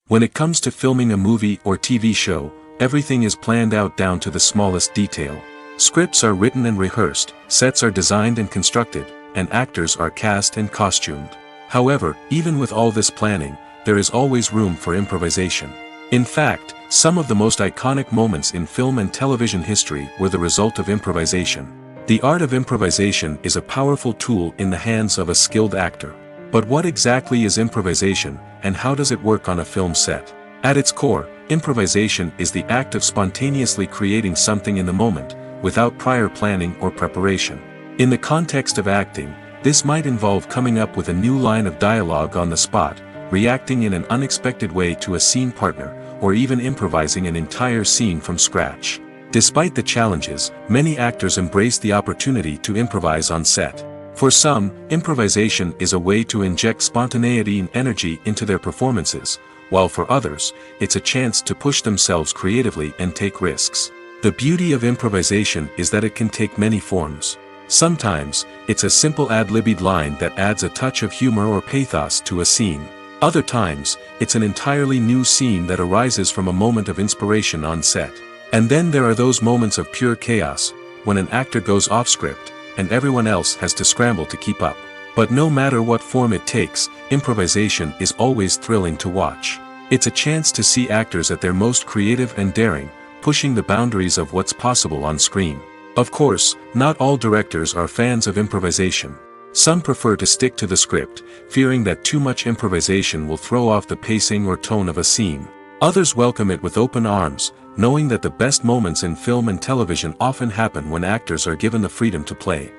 S2: When it comes to filming a movie or TV show, everything is planned out down to the smallest detail. Scripts are written and rehearsed, sets are designed and constructed, and actors are cast and costumed. However, even with all this planning, there is always room for improvisation. In fact, some of the most iconic moments in film and television history were the result of improvisation. The art of improvisation is a powerful tool in the hands of a skilled actor. But what exactly is improvisation, and how does it work on a film set? At its core, improvisation is the act of spontaneously creating something in the moment, without prior planning or preparation. In the context of acting, this might involve coming up with a new line of dialogue on the spot, reacting in an unexpected way to a scene partner, or even improvising an entire scene from scratch. Despite the challenges, many actors embrace the opportunity to improvise on set. For some, improvisation is a way to inject spontaneity and energy into their performances, while for others, it's a chance to push themselves creatively and take risks. The beauty of improvisation is that it can take many forms. Sometimes, it's a simple ad-libbed line that adds a touch of humor or pathos to a scene. Other times, it's an entirely new scene that arises from a moment of inspiration on set. And then there are those moments of pure chaos, when an actor goes off script, and everyone else has to scramble to keep up. But no matter what form it takes, improvisation is always thrilling to watch. It's a chance to see actors at their most creative and daring, pushing the boundaries of what's possible on screen. Of course, not all directors are fans of improvisation. Some prefer to stick to the script, fearing that too much improvisation will throw off the pacing or tone of a scene. Others welcome it with open arms, knowing that the best moments in film and television often happen when actors are given the freedom to play.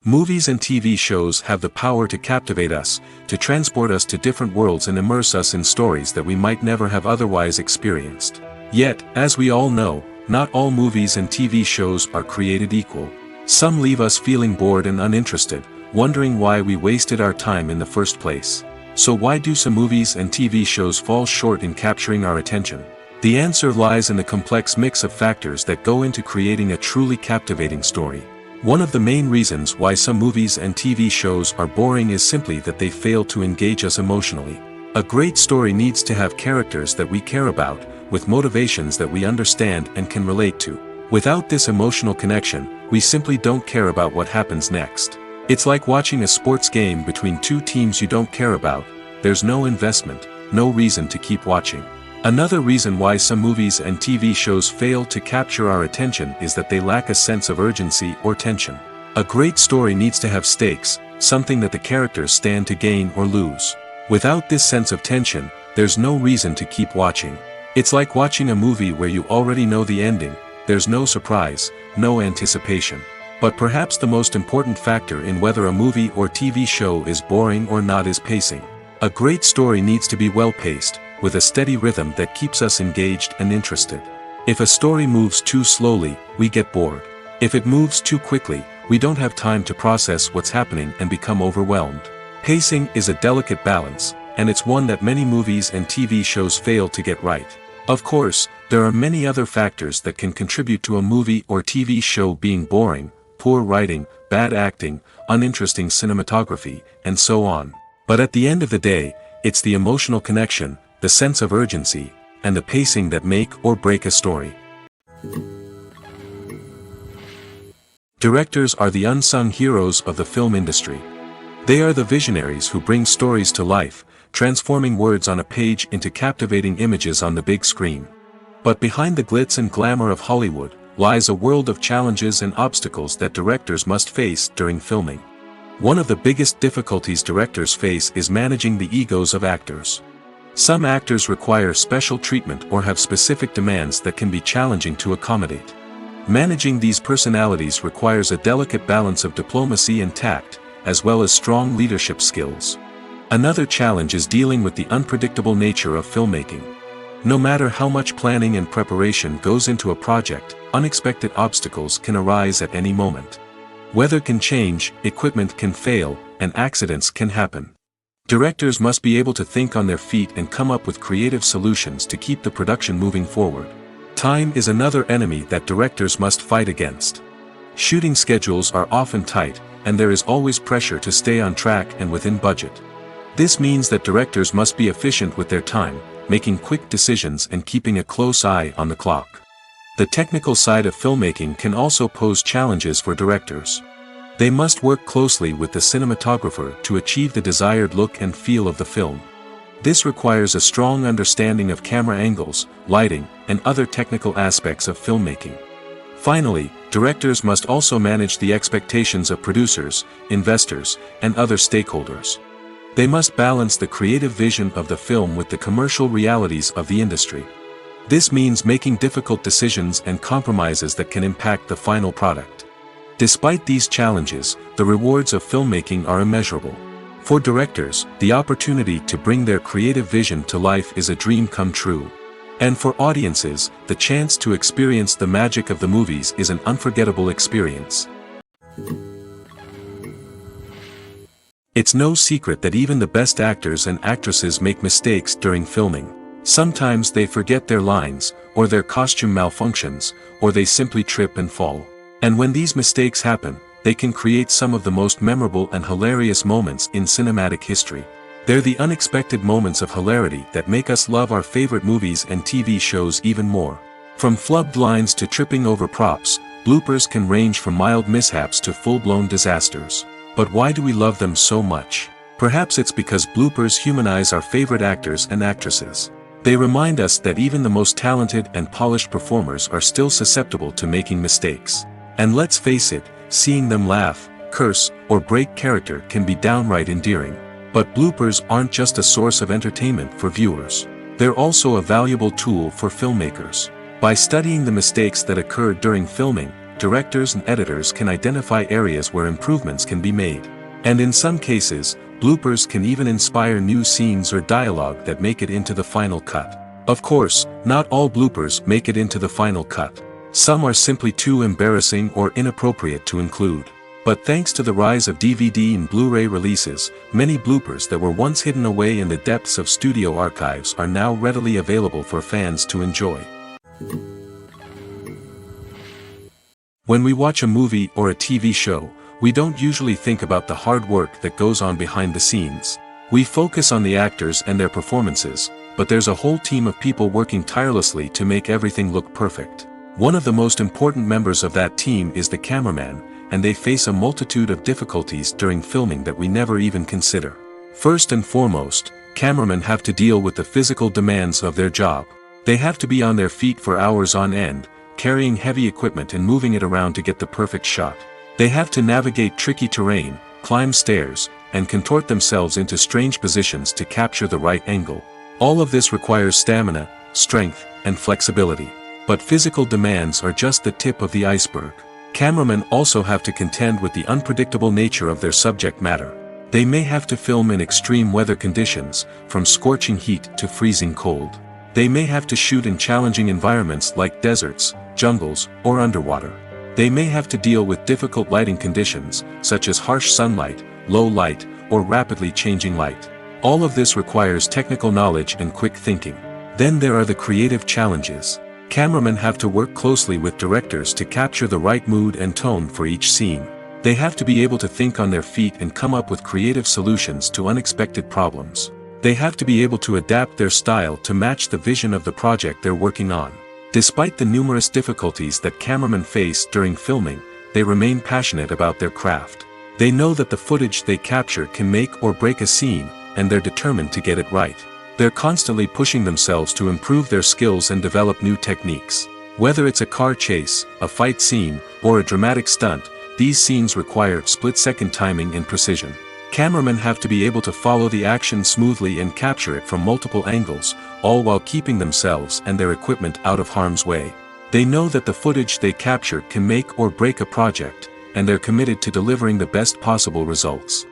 S2: Movies and TV shows have the power to captivate us, to transport us to different worlds and immerse us in stories that we might never have otherwise experienced. Yet, as we all know, not all movies and TV shows are created equal. Some leave us feeling bored and uninterested, wondering why we wasted our time in the first place. So why do some movies and TV shows fall short in capturing our attention? The answer lies in the complex mix of factors that go into creating a truly captivating story. One of the main reasons why some movies and TV shows are boring is simply that they fail to engage us emotionally. A great story needs to have characters that we care about, with motivations that we understand and can relate to. Without this emotional connection, we simply don't care about what happens next. It's like watching a sports game between two teams you don't care about. There's no investment, no reason to keep watching. Another reason why some movies and TV shows fail to capture our attention is that they lack a sense of urgency or tension. A great story needs to have stakes, something that the characters stand to gain or lose. Without this sense of tension, there's no reason to keep watching. It's like watching a movie where you already know the ending. There's no surprise, no anticipation. But perhaps the most important factor in whether a movie or TV show is boring or not is pacing. A great story needs to be well-paced, with a steady rhythm that keeps us engaged and interested. If a story moves too slowly, we get bored. If it moves too quickly, we don't have time to process what's happening and become overwhelmed. Pacing is a delicate balance, and it's one that many movies and TV shows fail to get right. Of course, there are many other factors that can contribute to a movie or TV show being boring: poor writing, bad acting, uninteresting cinematography, and so on. But at the end of the day, it's the emotional connection, the sense of urgency, and the pacing that make or break a story. Directors are the unsung heroes of the film industry. They are the visionaries who bring stories to life, transforming words on a page into captivating images on the big screen. But behind the glitz and glamour of Hollywood lies a world of challenges and obstacles that directors must face during filming. One of the biggest difficulties directors face is managing the egos of actors. Some actors require special treatment or have specific demands that can be challenging to accommodate. Managing these personalities requires a delicate balance of diplomacy and tact, as well as strong leadership skills. Another challenge is dealing with the unpredictable nature of filmmaking. No matter how much planning and preparation goes into a project, unexpected obstacles can arise at any moment. Weather can change, equipment can fail, and accidents can happen. Directors must be able to think on their feet and come up with creative solutions to keep the production moving forward. Time is another enemy that directors must fight against. Shooting schedules are often tight, and there is always pressure to stay on track and within budget. This means that directors must be efficient with their time, making quick decisions and keeping a close eye on the clock. The technical side of filmmaking can also pose challenges for directors. They must work closely with the cinematographer to achieve the desired look and feel of the film. This requires a strong understanding of camera angles, lighting, and other technical aspects of filmmaking. Finally, directors must also manage the expectations of producers, investors, and other stakeholders. They must balance the creative vision of the film with the commercial realities of the industry. This means making difficult decisions and compromises that can impact the final product. Despite these challenges, the rewards of filmmaking are immeasurable. For directors, the opportunity to bring their creative vision to life is a dream come true. And for audiences, the chance to experience the magic of the movies is an unforgettable experience. It's no secret that even the best actors and actresses make mistakes during filming. Sometimes they forget their lines, or their costume malfunctions, or they simply trip and fall. And when these mistakes happen, they can create some of the most memorable and hilarious moments in cinematic history. They're the unexpected moments of hilarity that make us love our favorite movies and TV shows even more. From flubbed lines to tripping over props, bloopers can range from mild mishaps to full-blown disasters. But why do we love them so much? Perhaps it's because bloopers humanize our favorite actors and actresses. They remind us that even the most talented and polished performers are still susceptible to making mistakes. And let's face it, seeing them laugh, curse, or break character can be downright endearing. But bloopers aren't just a source of entertainment for viewers. They're also a valuable tool for filmmakers. By studying the mistakes that occurred during filming, directors and editors can identify areas where improvements can be made. And in some cases, bloopers can even inspire new scenes or dialogue that make it into the final cut. Of course, not all bloopers make it into the final cut. Some are simply too embarrassing or inappropriate to include. But thanks to the rise of DVD and Blu-ray releases, many bloopers that were once hidden away in the depths of studio archives are now readily available for fans to enjoy. When we watch a movie or a TV show, we don't usually think about the hard work that goes on behind the scenes. We focus on the actors and their performances, but there's a whole team of people working tirelessly to make everything look perfect. One of the most important members of that team is the cameraman, and they face a multitude of difficulties during filming that we never even consider. First and foremost, cameramen have to deal with the physical demands of their job. They have to be on their feet for hours on end, carrying heavy equipment and moving it around to get the perfect shot. They have to navigate tricky terrain, climb stairs, and contort themselves into strange positions to capture the right angle. All of this requires stamina, strength, and flexibility. But physical demands are just the tip of the iceberg. Cameramen also have to contend with the unpredictable nature of their subject matter. They may have to film in extreme weather conditions, from scorching heat to freezing cold. They may have to shoot in challenging environments like deserts, jungles, or underwater. They may have to deal with difficult lighting conditions, such as harsh sunlight, low light, or rapidly changing light. All of this requires technical knowledge and quick thinking. Then there are the creative challenges. Cameramen have to work closely with directors to capture the right mood and tone for each scene. They have to be able to think on their feet and come up with creative solutions to unexpected problems. They have to be able to adapt their style to match the vision of the project they're working on. Despite the numerous difficulties that cameramen face during filming, they remain passionate about their craft. They know that the footage they capture can make or break a scene, and they're determined to get it right. They're constantly pushing themselves to improve their skills and develop new techniques. Whether it's a car chase, a fight scene, or a dramatic stunt, these scenes require split-second timing and precision. Cameramen have to be able to follow the action smoothly and capture it from multiple angles, all while keeping themselves and their equipment out of harm's way. They know that the footage they capture can make or break a project, and they're committed to delivering the best possible results.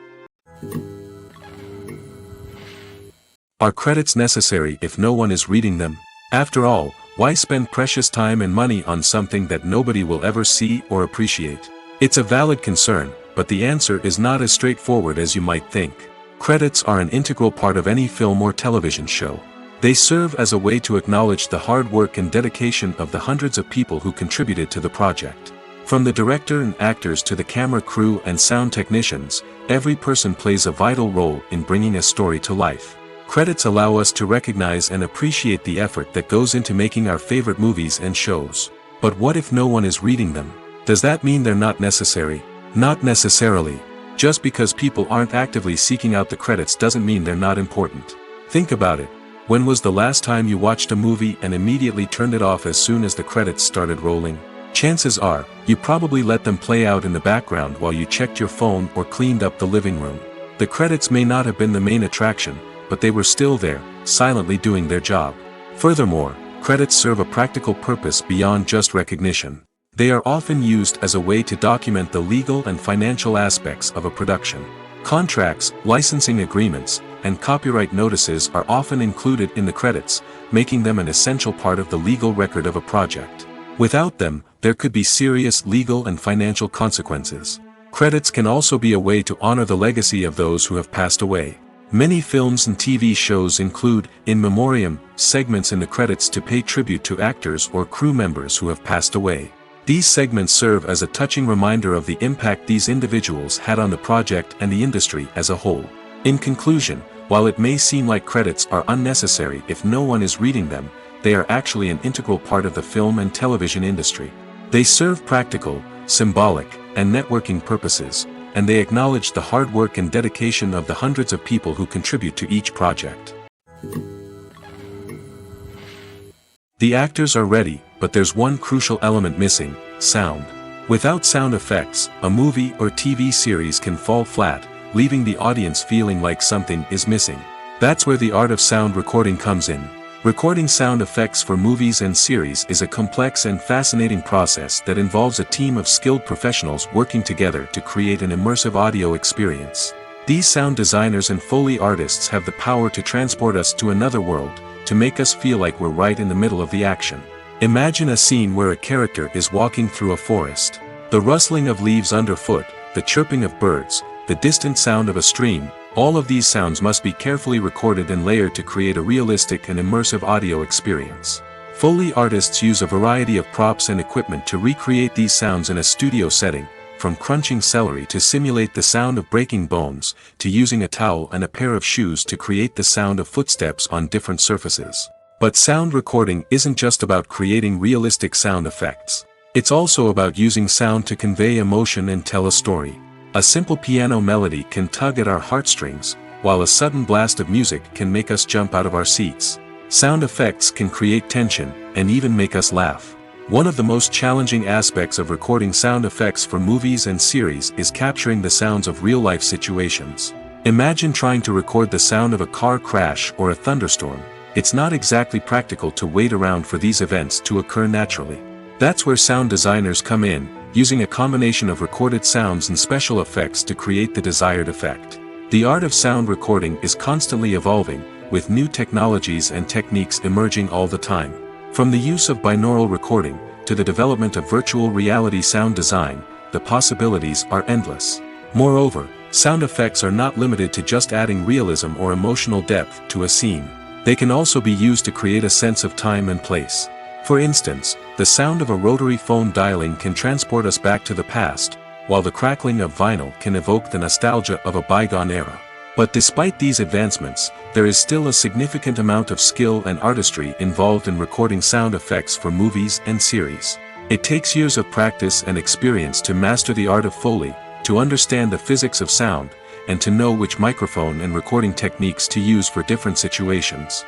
S2: Are credits necessary if no one is reading them? After all, why spend precious time and money on something that nobody will ever see or appreciate? It's a valid concern, but the answer is not as straightforward as you might think. Credits are an integral part of any film or television show. They serve as a way to acknowledge the hard work and dedication of the hundreds of people who contributed to the project. From the director and actors to the camera crew and sound technicians, every person plays a vital role in bringing a story to life. Credits allow us to recognize and appreciate the effort that goes into making our favorite movies and shows. But what if no one is reading them? Does that mean they're not necessary? Not necessarily. Just because people aren't actively seeking out the credits doesn't mean they're not important. Think about it. When was the last time you watched a movie and immediately turned it off as soon as the credits started rolling? Chances are, you probably let them play out in the background while you checked your phone or cleaned up the living room. The credits may not have been the main attraction, but they were still there, silently doing their job. Furthermore, credits serve a practical purpose beyond just recognition. They are often used as a way to document the legal and financial aspects of a production. Contracts, licensing agreements, and copyright notices are often included in the credits, making them an essential part of the legal record of a project. Without them, there could be serious legal and financial consequences. Credits can also be a way to honor the legacy of those who have passed away. Many films and TV shows include, in memoriam, segments in the credits to pay tribute to actors or crew members who have passed away. These segments serve as a touching reminder of the impact these individuals had on the project and the industry as a whole. In conclusion, while it may seem like credits are unnecessary if no one is reading them, they are actually an integral part of the film and television industry. They serve practical, symbolic, and networking purposes, and they acknowledge the hard work and dedication of the hundreds of people who contribute to each project. The actors are ready, but there's one crucial element missing: sound. Without sound effects, a movie or TV series can fall flat, leaving the audience feeling like something is missing. That's where the art of sound recording comes in. Recording sound effects for movies and series is a complex and fascinating process that involves a team of skilled professionals working together to create an immersive audio experience. These sound designers and Foley artists have the power to transport us to another world, to make us feel like we're right in the middle of the action. Imagine a scene where a character is walking through a forest. The rustling of leaves underfoot, the chirping of birds, the distant sound of a stream, all of these sounds must be carefully recorded and layered to create a realistic and immersive audio experience. Foley artists use a variety of props and equipment to recreate these sounds in a studio setting, from crunching celery to simulate the sound of breaking bones, to using a towel and a pair of shoes to create the sound of footsteps on different surfaces. But sound recording isn't just about creating realistic sound effects. It's also about using sound to convey emotion and tell a story. A simple piano melody can tug at our heartstrings, while a sudden blast of music can make us jump out of our seats. Sound effects can create tension, and even make us laugh. One of the most challenging aspects of recording sound effects for movies and series is capturing the sounds of real-life situations. Imagine trying to record the sound of a car crash or a thunderstorm. It's not exactly practical to wait around for these events to occur naturally. That's where sound designers come in, using a combination of recorded sounds and special effects to create the desired effect. The art of sound recording is constantly evolving, with new technologies and techniques emerging all the time. From the use of binaural recording, to the development of virtual reality sound design, the possibilities are endless. Moreover, sound effects are not limited to just adding realism or emotional depth to a scene. They can also be used to create a sense of time and place. For instance, the sound of a rotary phone dialing can transport us back to the past, while the crackling of vinyl can evoke the nostalgia of a bygone era. But despite these advancements, there is still a significant amount of skill and artistry involved in recording sound effects for movies and series. It takes years of practice and experience to master the art of Foley, to understand the physics of sound, and to know which microphone and recording techniques to use for different situations.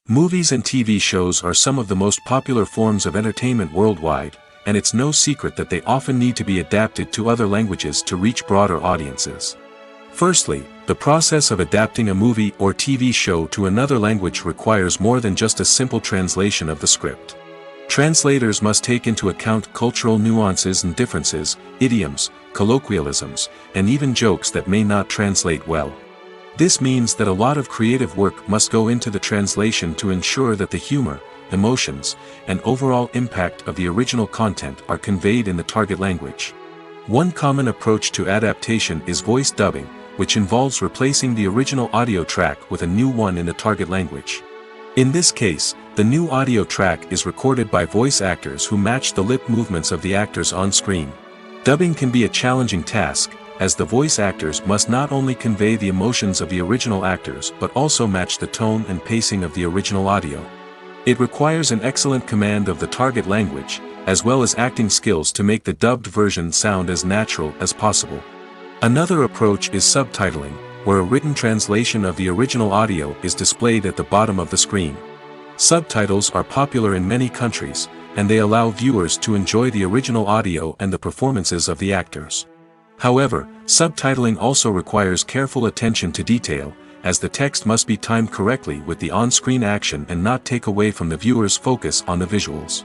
S2: Movies and TV shows are some of the most popular forms of entertainment worldwide, and it's no secret that they often need to be adapted to other languages to reach broader audiences. Firstly, the process of adapting a movie or TV show to another language requires more than just a simple translation of the script. Translators must take into account cultural nuances and differences, idioms, colloquialisms, and even jokes that may not translate well. This means that a lot of creative work must go into the translation to ensure that the humor, emotions, and overall impact of the original content are conveyed in the target language. One common approach to adaptation is voice dubbing, which involves replacing the original audio track with a new one in the target language. In this case, the new audio track is recorded by voice actors who match the lip movements of the actors on screen. Dubbing can be a challenging task, as the voice actors must not only convey the emotions of the original actors but also match the tone and pacing of the original audio. It requires an excellent command of the target language, as well as acting skills to make the dubbed version sound as natural as possible. Another approach is subtitling, where a written translation of the original audio is displayed at the bottom of the screen. Subtitles are popular in many countries, and they allow viewers to enjoy the original audio and the performances of the actors. However, subtitling also requires careful attention to detail, as the text must be timed correctly with the on-screen action and not take away from the viewer's focus on the visuals.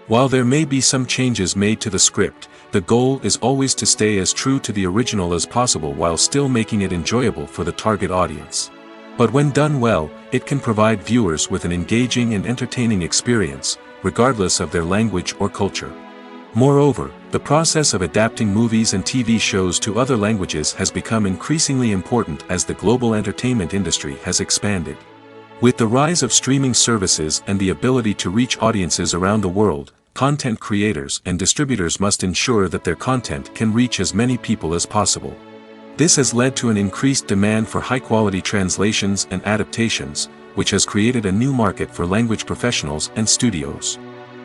S2: While there may be some changes made to the script, the goal is always to stay as true to the original as possible while still making it enjoyable for the target audience. But when done well, it can provide viewers with an engaging and entertaining experience, regardless of their language or culture. Moreover, the process of adapting movies and TV shows to other languages has become increasingly important as the global entertainment industry has expanded. With the rise of streaming services and the ability to reach audiences around the world, content creators and distributors must ensure that their content can reach as many people as possible. This has led to an increased demand for high-quality translations and adaptations, which has created a new market for language professionals and studios.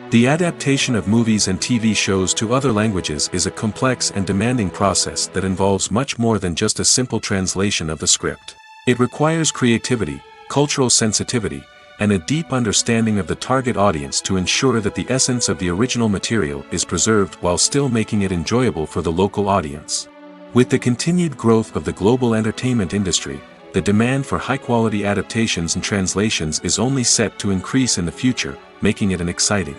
S2: The adaptation of movies and TV shows to other languages is a complex and demanding process that involves much more than just a simple translation of the script. It requires creativity, cultural sensitivity, and a deep understanding of the target audience to ensure that the essence of the original material is preserved while still making it enjoyable for the local audience. With the continued growth of the global entertainment industry, the demand for high-quality adaptations and translations is only set to increase in the future, making it an exciting.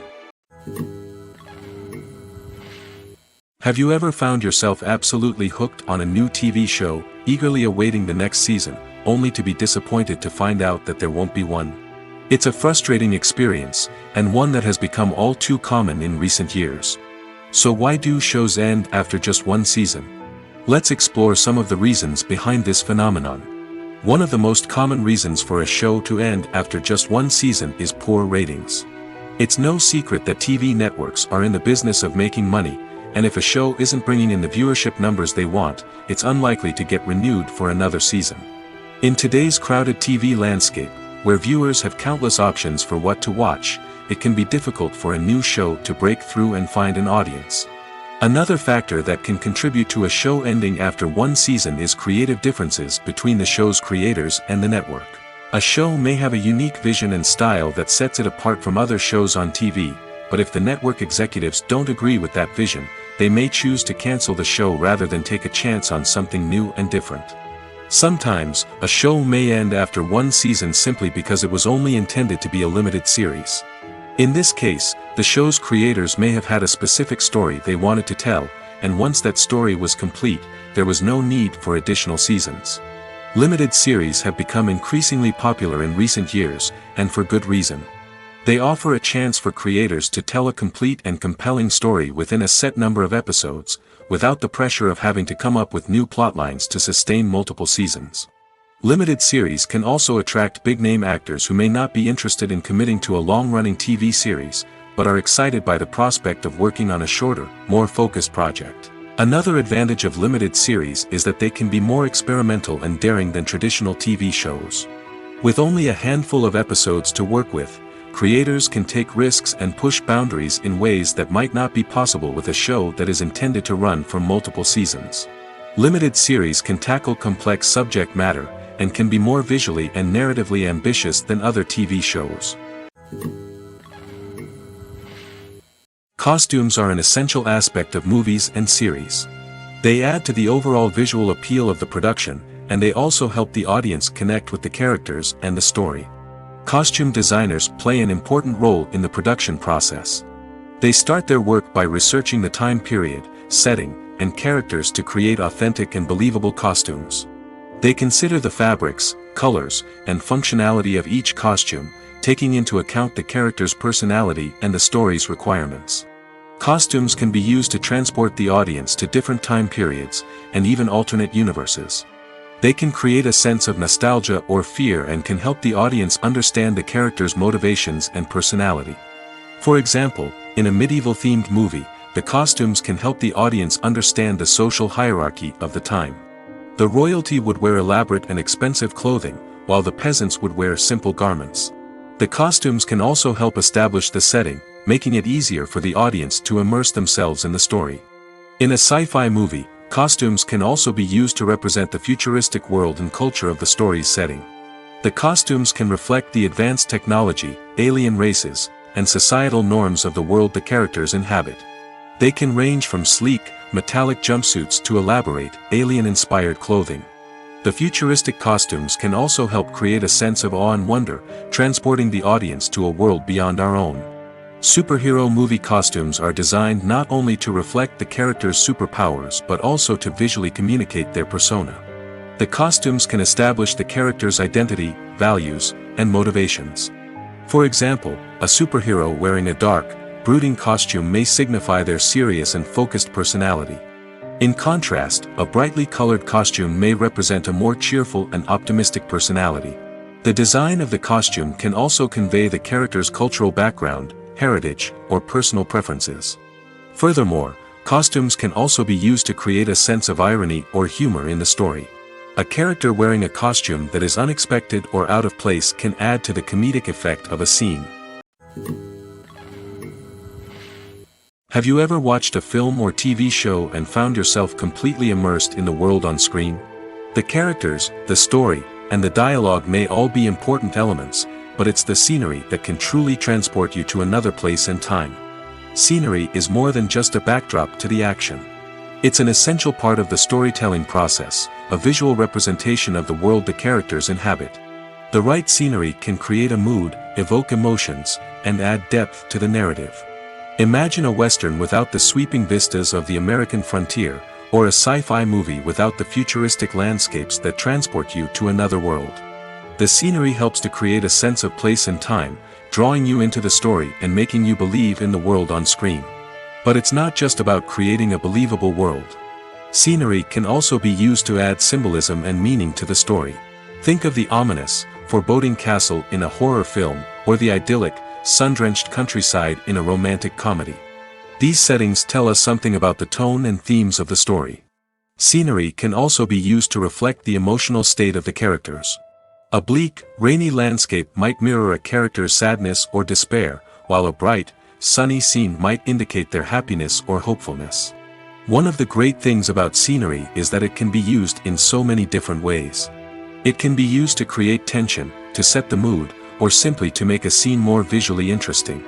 S2: Have you ever found yourself absolutely hooked on a new TV show, eagerly awaiting the next season, only to be disappointed to find out that there won't be one? It's a frustrating experience, and one that has become all too common in recent years. So why do shows end after just one season? Let's explore some of the reasons behind this phenomenon. One of the most common reasons for a show to end after just one season is poor ratings. It's no secret that TV networks are in the business of making money, and if a show isn't bringing in the viewership numbers they want, it's unlikely to get renewed for another season. In today's crowded TV landscape, where viewers have countless options for what to watch, it can be difficult for a new show to break through and find an audience. Another factor that can contribute to a show ending after one season is creative differences between the show's creators and the network. A show may have a unique vision and style that sets it apart from other shows on TV, but if the network executives don't agree with that vision, they may choose to cancel the show rather than take a chance on something new and different. Sometimes, a show may end after one season simply because it was only intended to be a limited series. In this case, the show's creators may have had a specific story they wanted to tell, and once that story was complete, there was no need for additional seasons. Limited series have become increasingly popular in recent years, and for good reason. They offer a chance for creators to tell a complete and compelling story within a set number of episodes, without the pressure of having to come up with new plotlines to sustain multiple seasons. Limited series can also attract big-name actors who may not be interested in committing to a long-running TV series, but are excited by the prospect of working on a shorter, more focused project. Another advantage of limited series is that they can be more experimental and daring than traditional TV shows. With only a handful of episodes to work with, creators can take risks and push boundaries in ways that might not be possible with a show that is intended to run for multiple seasons. Limited series can tackle complex subject matter, and can be more visually and narratively ambitious than other TV shows. Costumes are an essential aspect of movies and series. They add to the overall visual appeal of the production, and they also help the audience connect with the characters and the story. Costume designers play an important role in the production process. They start their work by researching the time period, setting, and characters to create authentic and believable costumes. They consider the fabrics, colors, and functionality of each costume, taking into account the character's personality and the story's requirements. Costumes can be used to transport the audience to different time periods, and even alternate universes. They can create a sense of nostalgia or fear and can help the audience understand the character's motivations and personality. For example, in a medieval-themed movie, the costumes can help the audience understand the social hierarchy of the time. The royalty would wear elaborate and expensive clothing, while the peasants would wear simple garments. The costumes can also help establish the setting, making it easier for the audience to immerse themselves in the story. In a sci-fi movie, costumes can also be used to represent the futuristic world and culture of the story's setting. The costumes can reflect the advanced technology, alien races, and societal norms of the world the characters inhabit. They can range from sleek, metallic jumpsuits to elaborate, alien-inspired clothing. The futuristic costumes can also help create a sense of awe and wonder, transporting the audience to a world beyond our own. Superhero movie costumes are designed not only to reflect the character's superpowers but also to visually communicate their persona. The costumes can establish the character's identity, values, and motivations. For example, a superhero wearing a dark, brooding costume may signify their serious and focused personality. In contrast, a brightly colored costume may represent a more cheerful and optimistic personality. The design of the costume can also convey the character's cultural background, heritage, or personal preferences. Furthermore, costumes can also be used to create a sense of irony or humor in the story. A character wearing a costume that is unexpected or out of place can add to the comedic effect of a scene. Have you ever watched a film or TV show and found yourself completely immersed in the world on screen? The characters, the story, and the dialogue may all be important elements, but it's the scenery that can truly transport you to another place and time. Scenery is more than just a backdrop to the action. It's an essential part of the storytelling process, a visual representation of the world the characters inhabit. The right scenery can create a mood, evoke emotions, and add depth to the narrative. Imagine a Western without the sweeping vistas of the American frontier, or a sci-fi movie without the futuristic landscapes that transport you to another world. The scenery helps to create a sense of place and time, drawing you into the story and making you believe in the world on screen. But it's not just about creating a believable world. Scenery can also be used to add symbolism and meaning to the story. Think of the ominous, foreboding castle in a horror film, or the idyllic, sun-drenched countryside in a romantic comedy. These settings tell us something about the tone and themes of the story. Scenery can also be used to reflect the emotional state of the characters. A bleak, rainy landscape might mirror a character's sadness or despair, while a bright, sunny scene might indicate their happiness or hopefulness. One of the great things about scenery is that it can be used in so many different ways. It can be used to create tension, to set the mood, or simply to make a scene more visually interesting.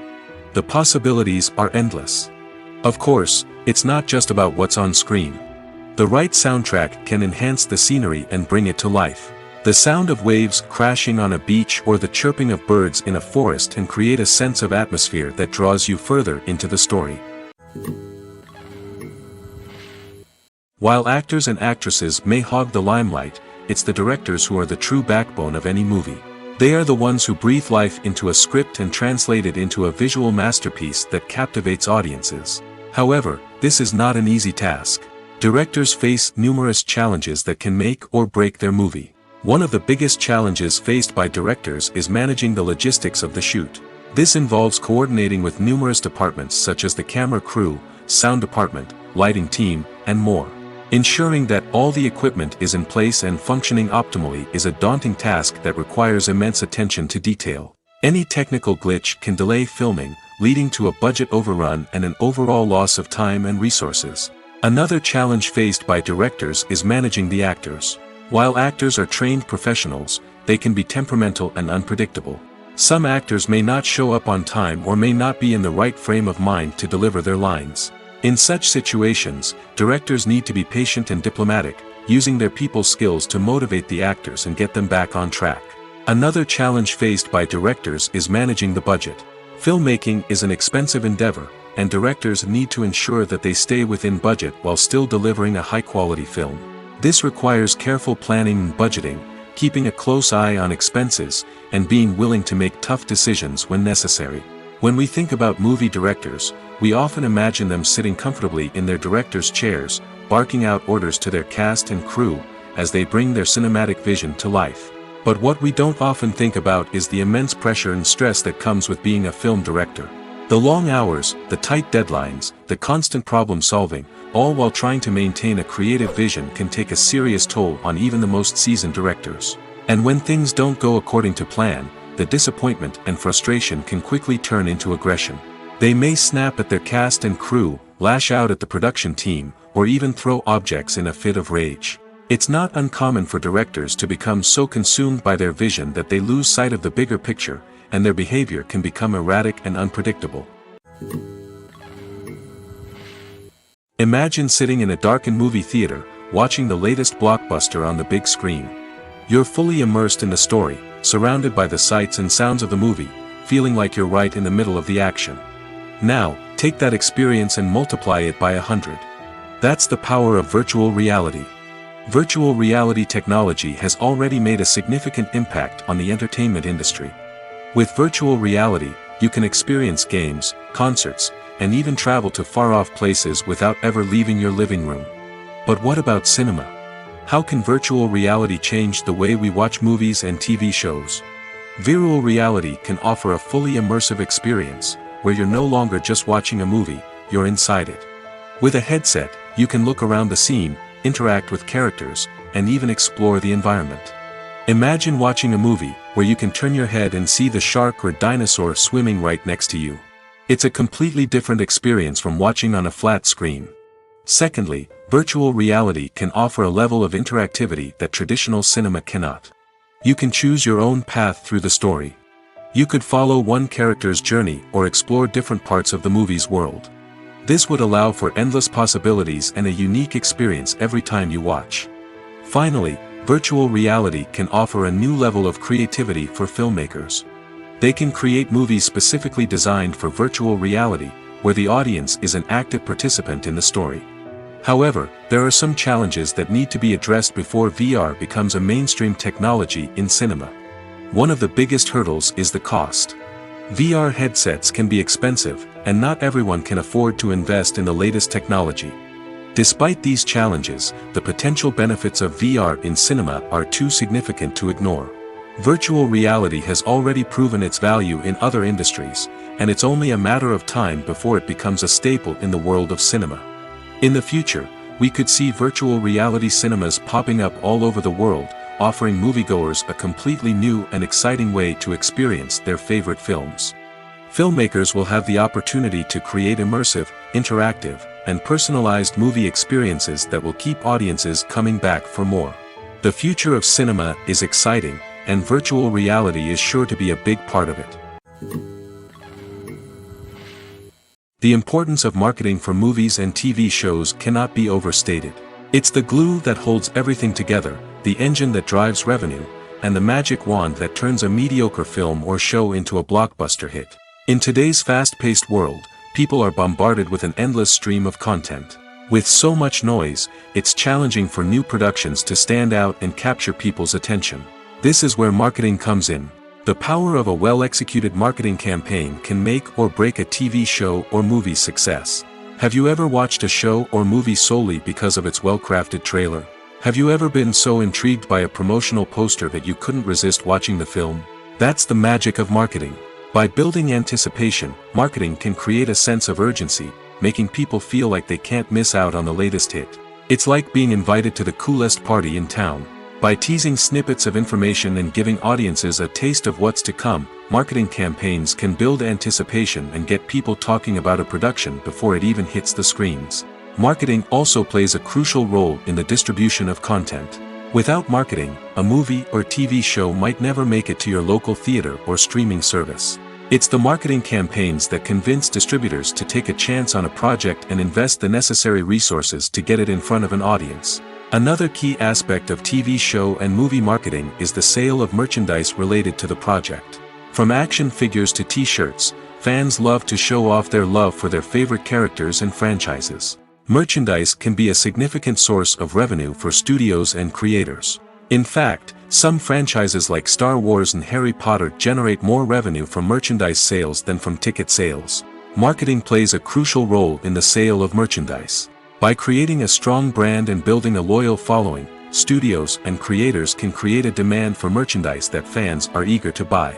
S2: The possibilities are endless. Of course, it's not just about what's on screen. The right soundtrack can enhance the scenery and bring it to life. The sound of waves crashing on a beach or the chirping of birds in a forest can create a sense of atmosphere that draws you further into the story. While actors and actresses may hog the limelight, it's the directors who are the true backbone of any movie. They are the ones who breathe life into a script and translate it into a visual masterpiece that captivates audiences. However, this is not an easy task. Directors face numerous challenges that can make or break their movie. One of the biggest challenges faced by directors is managing the logistics of the shoot. This involves coordinating with numerous departments such as the camera crew, sound department, lighting team, and more. Ensuring that all the equipment is in place and functioning optimally is a daunting task that requires immense attention to detail. Any technical glitch can delay filming, leading to a budget overrun and an overall loss of time and resources. Another challenge faced by directors is managing the actors. While actors are trained professionals, they can be temperamental and unpredictable. Some actors may not show up on time or may not be in the right frame of mind to deliver their lines. In such situations, directors need to be patient and diplomatic, using their people skills to motivate the actors and get them back on track. Another challenge faced by directors is managing the budget. Filmmaking is an expensive endeavor, and directors need to ensure that they stay within budget while still delivering a high-quality film. This requires careful planning and budgeting, keeping a close eye on expenses, and being willing to make tough decisions when necessary. When we think about movie directors, we often imagine them sitting comfortably in their director's chairs, barking out orders to their cast and crew, as they bring their cinematic vision to life. But what we don't often think about is the immense pressure and stress that comes with being a film director. The long hours, the tight deadlines, the constant problem solving, all while trying to maintain a creative vision can take a serious toll on even the most seasoned directors. And when things don't go according to plan, the disappointment and frustration can quickly turn into aggression. They may snap at their cast and crew, lash out at the production team, or even throw objects in a fit of rage. It's not uncommon for directors to become so consumed by their vision that they lose sight of the bigger picture, and their behavior can become erratic and unpredictable. Imagine sitting in a darkened movie theater, watching the latest blockbuster on the big screen. You're fully immersed in the story, surrounded by the sights and sounds of the movie, feeling like you're right in the middle of the action. Now, take that experience and multiply it by 100. That's the power of virtual reality. Virtual reality technology has already made a significant impact on the entertainment industry. With virtual reality, you can experience games, concerts, and even travel to far-off places without ever leaving your living room. But what about cinema? How can virtual reality change the way we watch movies and TV shows? Virtual reality can offer a fully immersive experience, where you're no longer just watching a movie, you're inside it. With a headset, you can look around the scene, interact with characters, and even explore the environment. Imagine watching a movie, where you can turn your head and see the shark or dinosaur swimming right next to you. It's a completely different experience from watching on a flat screen. Secondly, virtual reality can offer a level of interactivity that traditional cinema cannot. You can choose your own path through the story. You could follow one character's journey or explore different parts of the movie's world. This would allow for endless possibilities and a unique experience every time you watch. Finally, virtual reality can offer a new level of creativity for filmmakers. They can create movies specifically designed for virtual reality, where the audience is an active participant in the story. However, there are some challenges that need to be addressed before VR becomes a mainstream technology in cinema. One of the biggest hurdles is the cost. VR headsets can be expensive, and not everyone can afford to invest in the latest technology. Despite these challenges, the potential benefits of VR in cinema are too significant to ignore. Virtual reality has already proven its value in other industries, and it's only a matter of time before it becomes a staple in the world of cinema. In the future, we could see virtual reality cinemas popping up all over the world, offering moviegoers a completely new and exciting way to experience their favorite films. Filmmakers will have the opportunity to create immersive, interactive, and personalized movie experiences that will keep audiences coming back for more. The future of cinema is exciting, and virtual reality is sure to be a big part of it. The importance of marketing for movies and TV shows cannot be overstated. It's the glue that holds everything together, the engine that drives revenue, and the magic wand that turns a mediocre film or show into a blockbuster hit. In today's fast-paced world, people are bombarded with an endless stream of content. With so much noise, it's challenging for new productions to stand out and capture people's attention. This is where marketing comes in. The power of a well-executed marketing campaign can make or break a TV show or movie's success. Have you ever watched a show or movie solely because of its well-crafted trailer? Have you ever been so intrigued by a promotional poster that you couldn't resist watching the film? That's the magic of marketing. By building anticipation, marketing can create a sense of urgency, making people feel like they can't miss out on the latest hit. It's like being invited to the coolest party in town. By teasing snippets of information and giving audiences a taste of what's to come, marketing campaigns can build anticipation and get people talking about a production before it even hits the screens. Marketing also plays a crucial role in the distribution of content. Without marketing, a movie or TV show might never make it to your local theater or streaming service. It's the marketing campaigns that convince distributors to take a chance on a project and invest the necessary resources to get it in front of an audience. Another key aspect of TV show and movie marketing is the sale of merchandise related to the project. From action figures to t-shirts, fans love to show off their love for their favorite characters and franchises. Merchandise can be a significant source of revenue for studios and creators. In fact, some franchises like Star Wars and Harry Potter generate more revenue from merchandise sales than from ticket sales. Marketing plays a crucial role in the sale of merchandise. By creating a strong brand and building a loyal following, studios and creators can create a demand for merchandise that fans are eager to buy.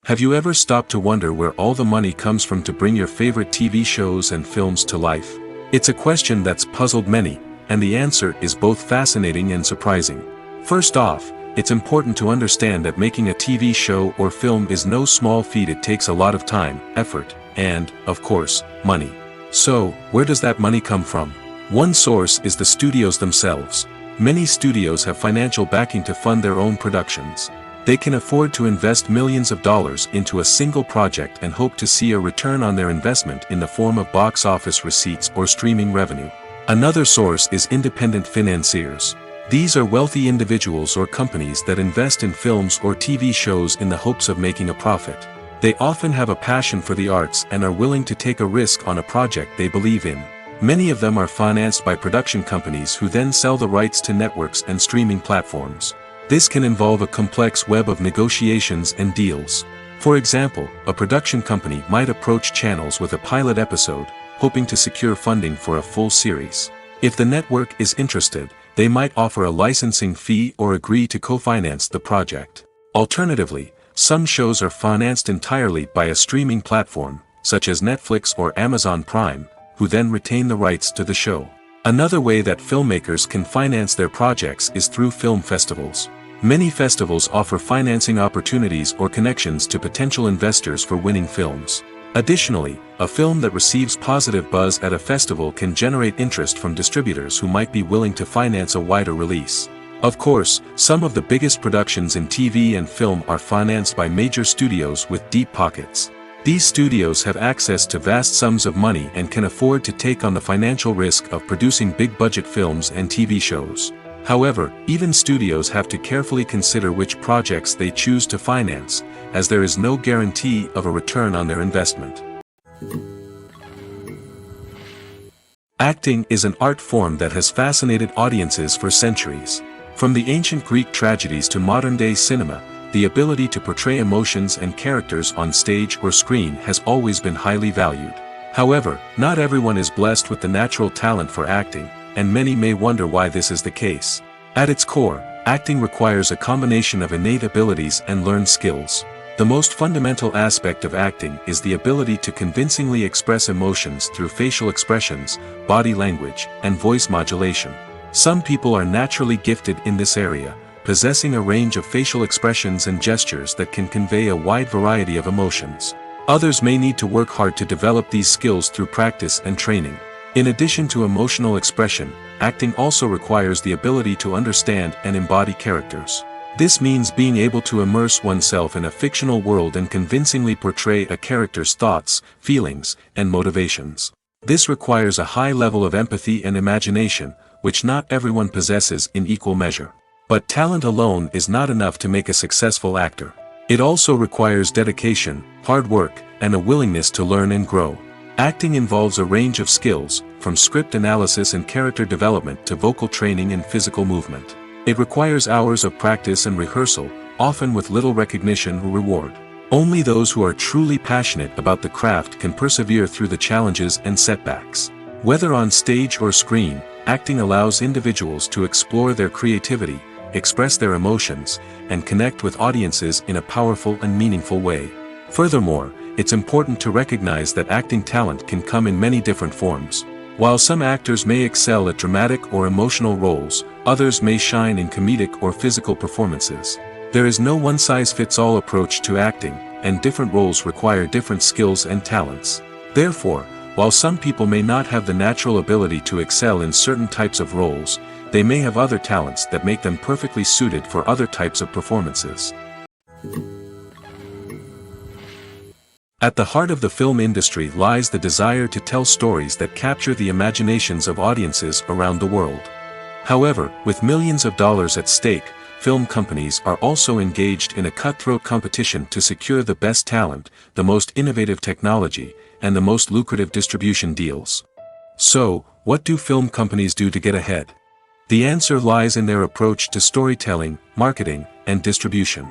S2: Have you ever stopped to wonder where all the money comes from to bring your favorite TV shows and films to life? It's a question that's puzzled many, and the answer is both fascinating and surprising. First off, it's important to understand that making a TV show or film is no small feat. It takes a lot of time, effort, and, of course, money. So, where does that money come from? One source is the studios themselves. Many studios have financial backing to fund their own productions. They can afford to invest millions of dollars into a single project and hope to see a return on their investment in the form of box office receipts or streaming revenue. Another source is independent financiers. These are wealthy individuals or companies that invest in films or TV shows in the hopes of making a profit. They often have a passion for the arts and are willing to take a risk on a project they believe in. Many of them are financed by production companies who then sell the rights to networks and streaming platforms. This can involve a complex web of negotiations and deals. For example, a production company might approach channels with a pilot episode, hoping to secure funding for a full series. If the network is interested, they might offer a licensing fee or agree to co-finance the project. Alternatively, some shows are financed entirely by a streaming platform, such as Netflix or Amazon Prime, who then retain the rights to the show. Another way that filmmakers can finance their projects is through film festivals. Many festivals offer financing opportunities or connections to potential investors for winning films. Additionally, a film that receives positive buzz at a festival can generate interest from distributors who might be willing to finance a wider release. Of course, some of the biggest productions in TV and film are financed by major studios with deep pockets. These studios have access to vast sums of money and can afford to take on the financial risk of producing big-budget films and TV shows. However, even studios have to carefully consider which projects they choose to finance, as there is no guarantee of a return on their investment. Acting is an art form that has fascinated audiences for centuries. From the ancient Greek tragedies to modern-day cinema, the ability to portray emotions and characters on stage or screen has always been highly valued. However, not everyone is blessed with the natural talent for acting, and many may wonder why this is the case. At its core, acting requires a combination of innate abilities and learned skills. The most fundamental aspect of acting is the ability to convincingly express emotions through facial expressions, body language, and voice modulation. Some people are naturally gifted in this area, possessing a range of facial expressions and gestures that can convey a wide variety of emotions. Others may need to work hard to develop these skills through practice and training. In addition to emotional expression, acting also requires the ability to understand and embody characters. This means being able to immerse oneself in a fictional world and convincingly portray a character's thoughts, feelings, and motivations. This requires a high level of empathy and imagination, which not everyone possesses in equal measure. But talent alone is not enough to make a successful actor. It also requires dedication, hard work, and a willingness to learn and grow. Acting involves a range of skills, from script analysis and character development to vocal training and physical movement. It requires hours of practice and rehearsal, often with little recognition or reward. Only those who are truly passionate about the craft can persevere through the challenges and setbacks. Whether on stage or screen, acting allows individuals to explore their creativity, express their emotions, and connect with audiences in a powerful and meaningful way. Furthermore, it's important to recognize that acting talent can come in many different forms. While some actors may excel at dramatic or emotional roles, others may shine in comedic or physical performances. There is no one-size-fits-all approach to acting, and different roles require different skills and talents. Therefore, while some people may not have the natural ability to excel in certain types of roles, they may have other talents that make them perfectly suited for other types of performances. At the heart of the film industry lies the desire to tell stories that capture the imaginations of audiences around the world. However, with millions of dollars at stake, film companies are also engaged in a cutthroat competition to secure the best talent, the most innovative technology, and the most lucrative distribution deals. So, what do film companies do to get ahead? The answer lies in their approach to storytelling, marketing, and distribution.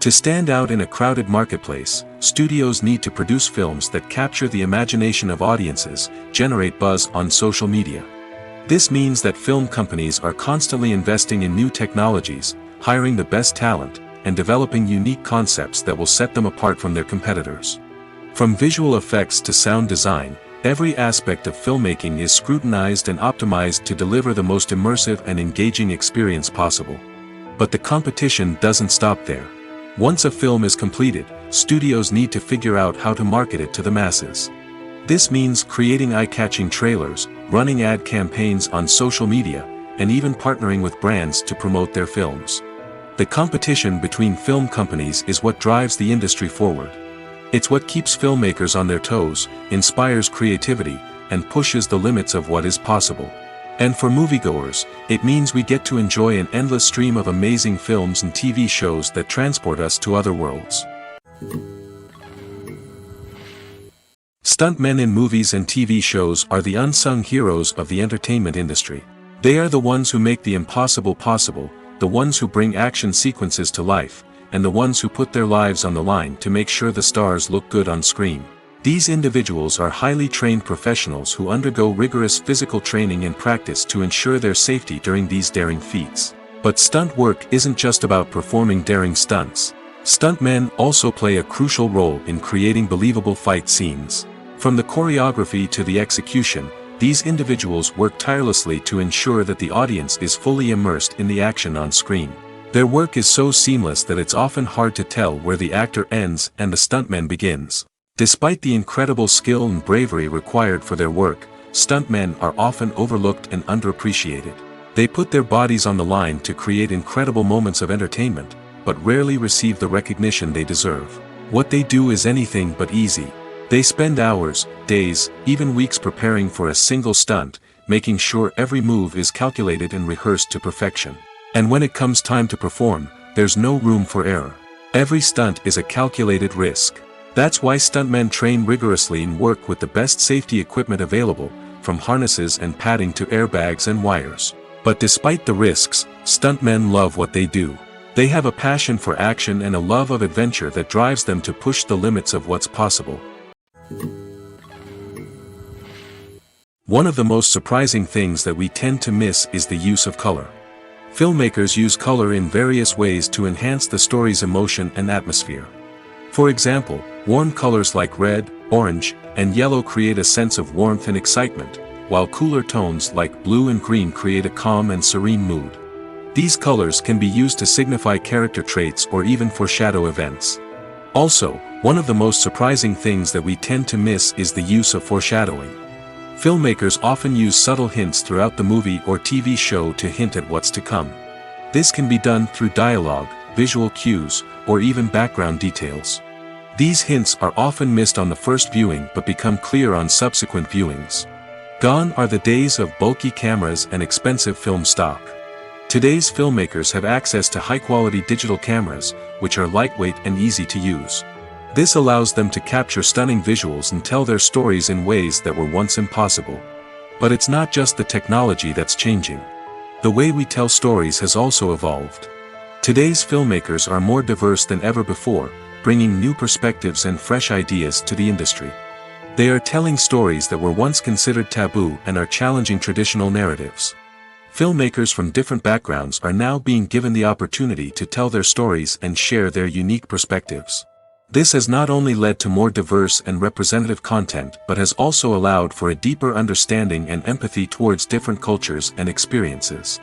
S2: To stand out in a crowded marketplace, studios need to produce films that capture the imagination of audiences, generate buzz on social media. This means that film companies are constantly investing in new technologies, hiring the best talent, and developing unique concepts that will set them apart from their competitors. From visual effects to sound design, every aspect of filmmaking is scrutinized and optimized to deliver the most immersive and engaging experience possible. But the competition doesn't stop there. Once a film is completed, studios need to figure out how to market it to the masses. This means creating eye-catching trailers, running ad campaigns on social media, and even partnering with brands to promote their films. The competition between film companies is what drives the industry forward. It's what keeps filmmakers on their toes, inspires creativity, and pushes the limits of what is possible. And for moviegoers, it means we get to enjoy an endless stream of amazing films and TV shows that transport us to other worlds. Stuntmen in movies and TV shows are the unsung heroes of the entertainment industry. They are the ones who make the impossible possible, the ones who bring action sequences to life, and the ones who put their lives on the line to make sure the stars look good on screen. These individuals are highly trained professionals who undergo rigorous physical training and practice to ensure their safety during these daring feats. But stunt work isn't just about performing daring stunts. Stuntmen also play a crucial role in creating believable fight scenes. From the choreography to the execution, these individuals work tirelessly to ensure that the audience is fully immersed in the action on screen. Their work is so seamless that it's often hard to tell where the actor ends and the stuntman begins. Despite the incredible skill and bravery required for their work, stuntmen are often overlooked and underappreciated. They put their bodies on the line to create incredible moments of entertainment, but rarely receive the recognition they deserve. What they do is anything but easy. They spend hours, days, even weeks preparing for a single stunt, making sure every move is calculated and rehearsed to perfection. And when it comes time to perform, there's no room for error. Every stunt is a calculated risk. That's why stuntmen train rigorously and work with the best safety equipment available, from harnesses and padding to airbags and wires. But despite the risks, stuntmen love what they do. They have a passion for action and a love of adventure that drives them to push the limits of what's possible. One of the most surprising things that we tend to miss is the use of color. Filmmakers use color in various ways to enhance the story's emotion and atmosphere. For example, warm colors like red, orange, and yellow create a sense of warmth and excitement, while cooler tones like blue and green create a calm and serene mood. These colors can be used to signify character traits or even foreshadow events. Also, one of the most surprising things that we tend to miss is the use of foreshadowing. Filmmakers often use subtle hints throughout the movie or TV show to hint at what's to come. This can be done through dialogue, visual cues, or even background details. These hints are often missed on the first viewing but become clear on subsequent viewings. Gone are the days of bulky cameras and expensive film stock. Today's filmmakers have access to high-quality digital cameras, which are lightweight and easy to use. This allows them to capture stunning visuals and tell their stories in ways that were once impossible. But it's not just the technology that's changing. The way we tell stories has also evolved. Today's filmmakers are more diverse than ever before, bringing new perspectives and fresh ideas to the industry. They are telling stories that were once considered taboo and are challenging traditional narratives. Filmmakers from different backgrounds are now being given the opportunity to tell their stories and share their unique perspectives. This has not only led to more diverse and representative content but has also allowed for a deeper understanding and empathy towards different cultures and experiences.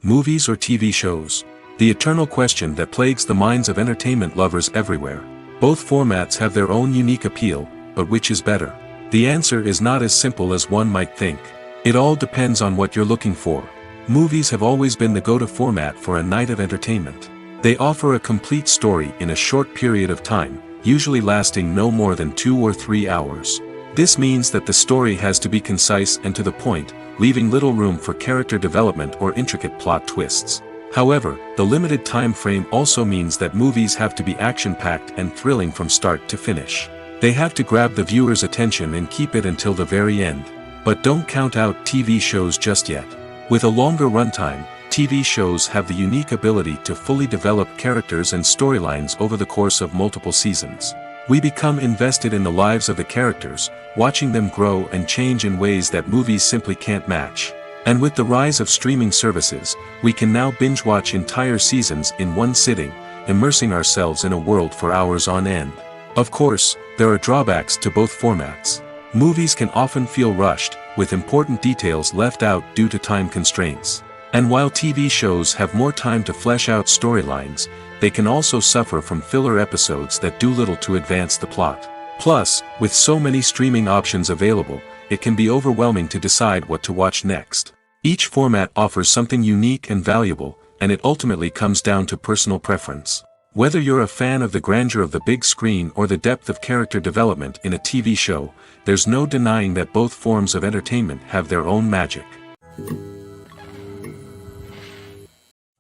S2: Movies or TV shows? The eternal question that plagues the minds of entertainment lovers everywhere. Both formats have their own unique appeal, but which is better? The answer is not as simple as one might think. It all depends on what you're looking for. Movies have always been the go-to format for a night of entertainment. They offer a complete story in a short period of time, usually lasting no more than 2 or 3 hours. This means that the story has to be concise and to the point, leaving little room for character development or intricate plot twists. However, the limited time frame also means that movies have to be action-packed and thrilling from start to finish. They have to grab the viewer's attention and keep it until the very end. But don't count out TV shows just yet. With a longer runtime, TV shows have the unique ability to fully develop characters and storylines over the course of multiple seasons. We become invested in the lives of the characters, watching them grow and change in ways that movies simply can't match. And with the rise of streaming services, we can now binge-watch entire seasons in one sitting, immersing ourselves in a world for hours on end. Of course, there are drawbacks to both formats. Movies can often feel rushed, with important details left out due to time constraints. And while TV shows have more time to flesh out storylines, they can also suffer from filler episodes that do little to advance the plot. Plus, with so many streaming options available, it can be overwhelming to decide what to watch next. Each format offers something unique and valuable, and it ultimately comes down to personal preference. Whether you're a fan of the grandeur of the big screen or the depth of character development in a TV show, there's no denying that both forms of entertainment have their own magic.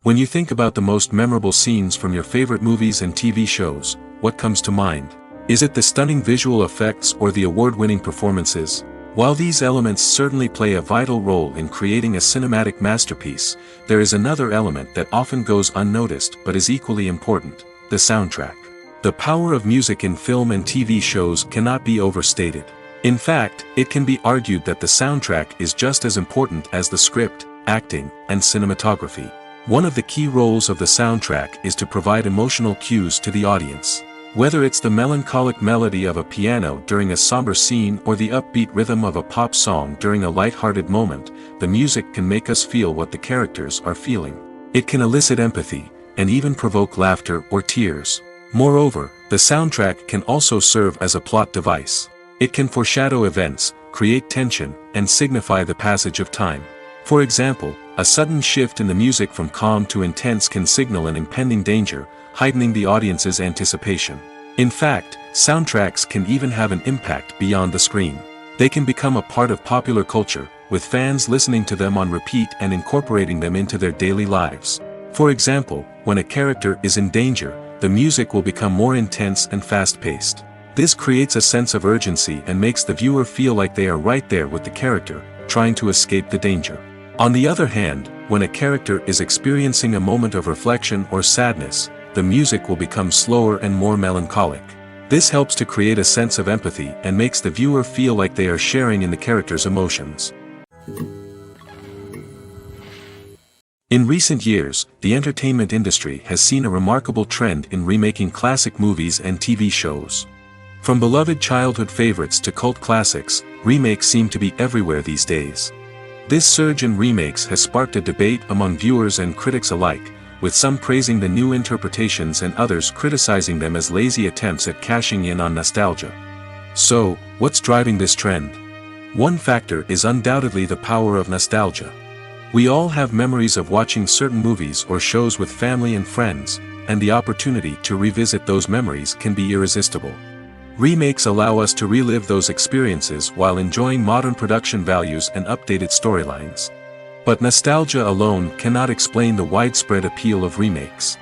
S2: When you think about the most memorable scenes from your favorite movies and TV shows, what comes to mind? Is it the stunning visual effects or the award-winning performances? While these elements certainly play a vital role in creating a cinematic masterpiece, there is another element that often goes unnoticed but is equally important: the soundtrack. The power of music in film and TV shows cannot be overstated. In fact, it can be argued that the soundtrack is just as important as the script, acting, and cinematography. One of the key roles of the soundtrack is to provide emotional cues to the audience. Whether it's the melancholic melody of a piano during a somber scene or the upbeat rhythm of a pop song during a light-hearted moment, the music can make us feel what the characters are feeling. It can elicit empathy, and even provoke laughter or tears. Moreover, the soundtrack can also serve as a plot device. It can foreshadow events, create tension, and signify the passage of time. For example, a sudden shift in the music from calm to intense can signal an impending danger, heightening the audience's anticipation. In fact, soundtracks can even have an impact beyond the screen. They can become a part of popular culture, with fans listening to them on repeat and incorporating them into their daily lives. For example, when a character is in danger, the music will become more intense and fast-paced. This creates a sense of urgency and makes the viewer feel like they are right there with the character, trying to escape the danger. On the other hand, when a character is experiencing a moment of reflection or sadness, the music will become slower and more melancholic. This helps to create a sense of empathy and makes the viewer feel like they are sharing in the character's emotions. In recent years, the entertainment industry has seen a remarkable trend in remaking classic movies and TV shows. From beloved childhood favorites to cult classics, remakes seem to be everywhere these days. This surge in remakes has sparked a debate among viewers and critics alike, with some praising the new interpretations and others criticizing them as lazy attempts at cashing in on nostalgia. So, what's driving this trend? One factor is undoubtedly the power of nostalgia. We all have memories of watching certain movies or shows with family and friends, and the opportunity to revisit those memories can be irresistible. Remakes allow us to relive those experiences while enjoying modern production values and updated storylines. But nostalgia alone cannot explain the widespread appeal of remakes.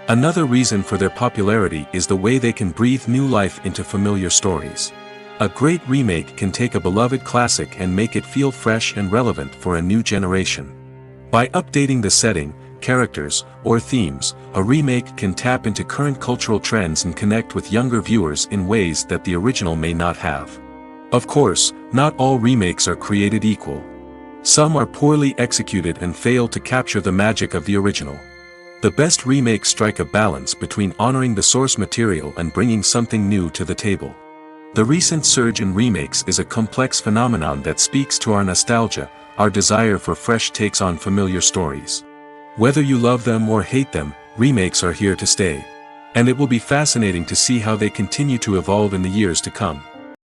S2: Another reason for their popularity is the way they can breathe new life into familiar stories. A great remake can take a beloved classic and make it feel fresh and relevant for a new generation. By updating the setting, characters, or themes, a remake can tap into current cultural trends and connect with younger viewers in ways that the original may not have. Of course, not all remakes are created equal. Some are poorly executed and fail to capture the magic of the original. The best remakes strike a balance between honoring the source material and bringing something new to the table. The recent surge in remakes is a complex phenomenon that speaks to our nostalgia, our desire for fresh takes on familiar stories. Whether you love them or hate them, remakes are here to stay. And it will be fascinating to see how they continue to evolve in the years to come.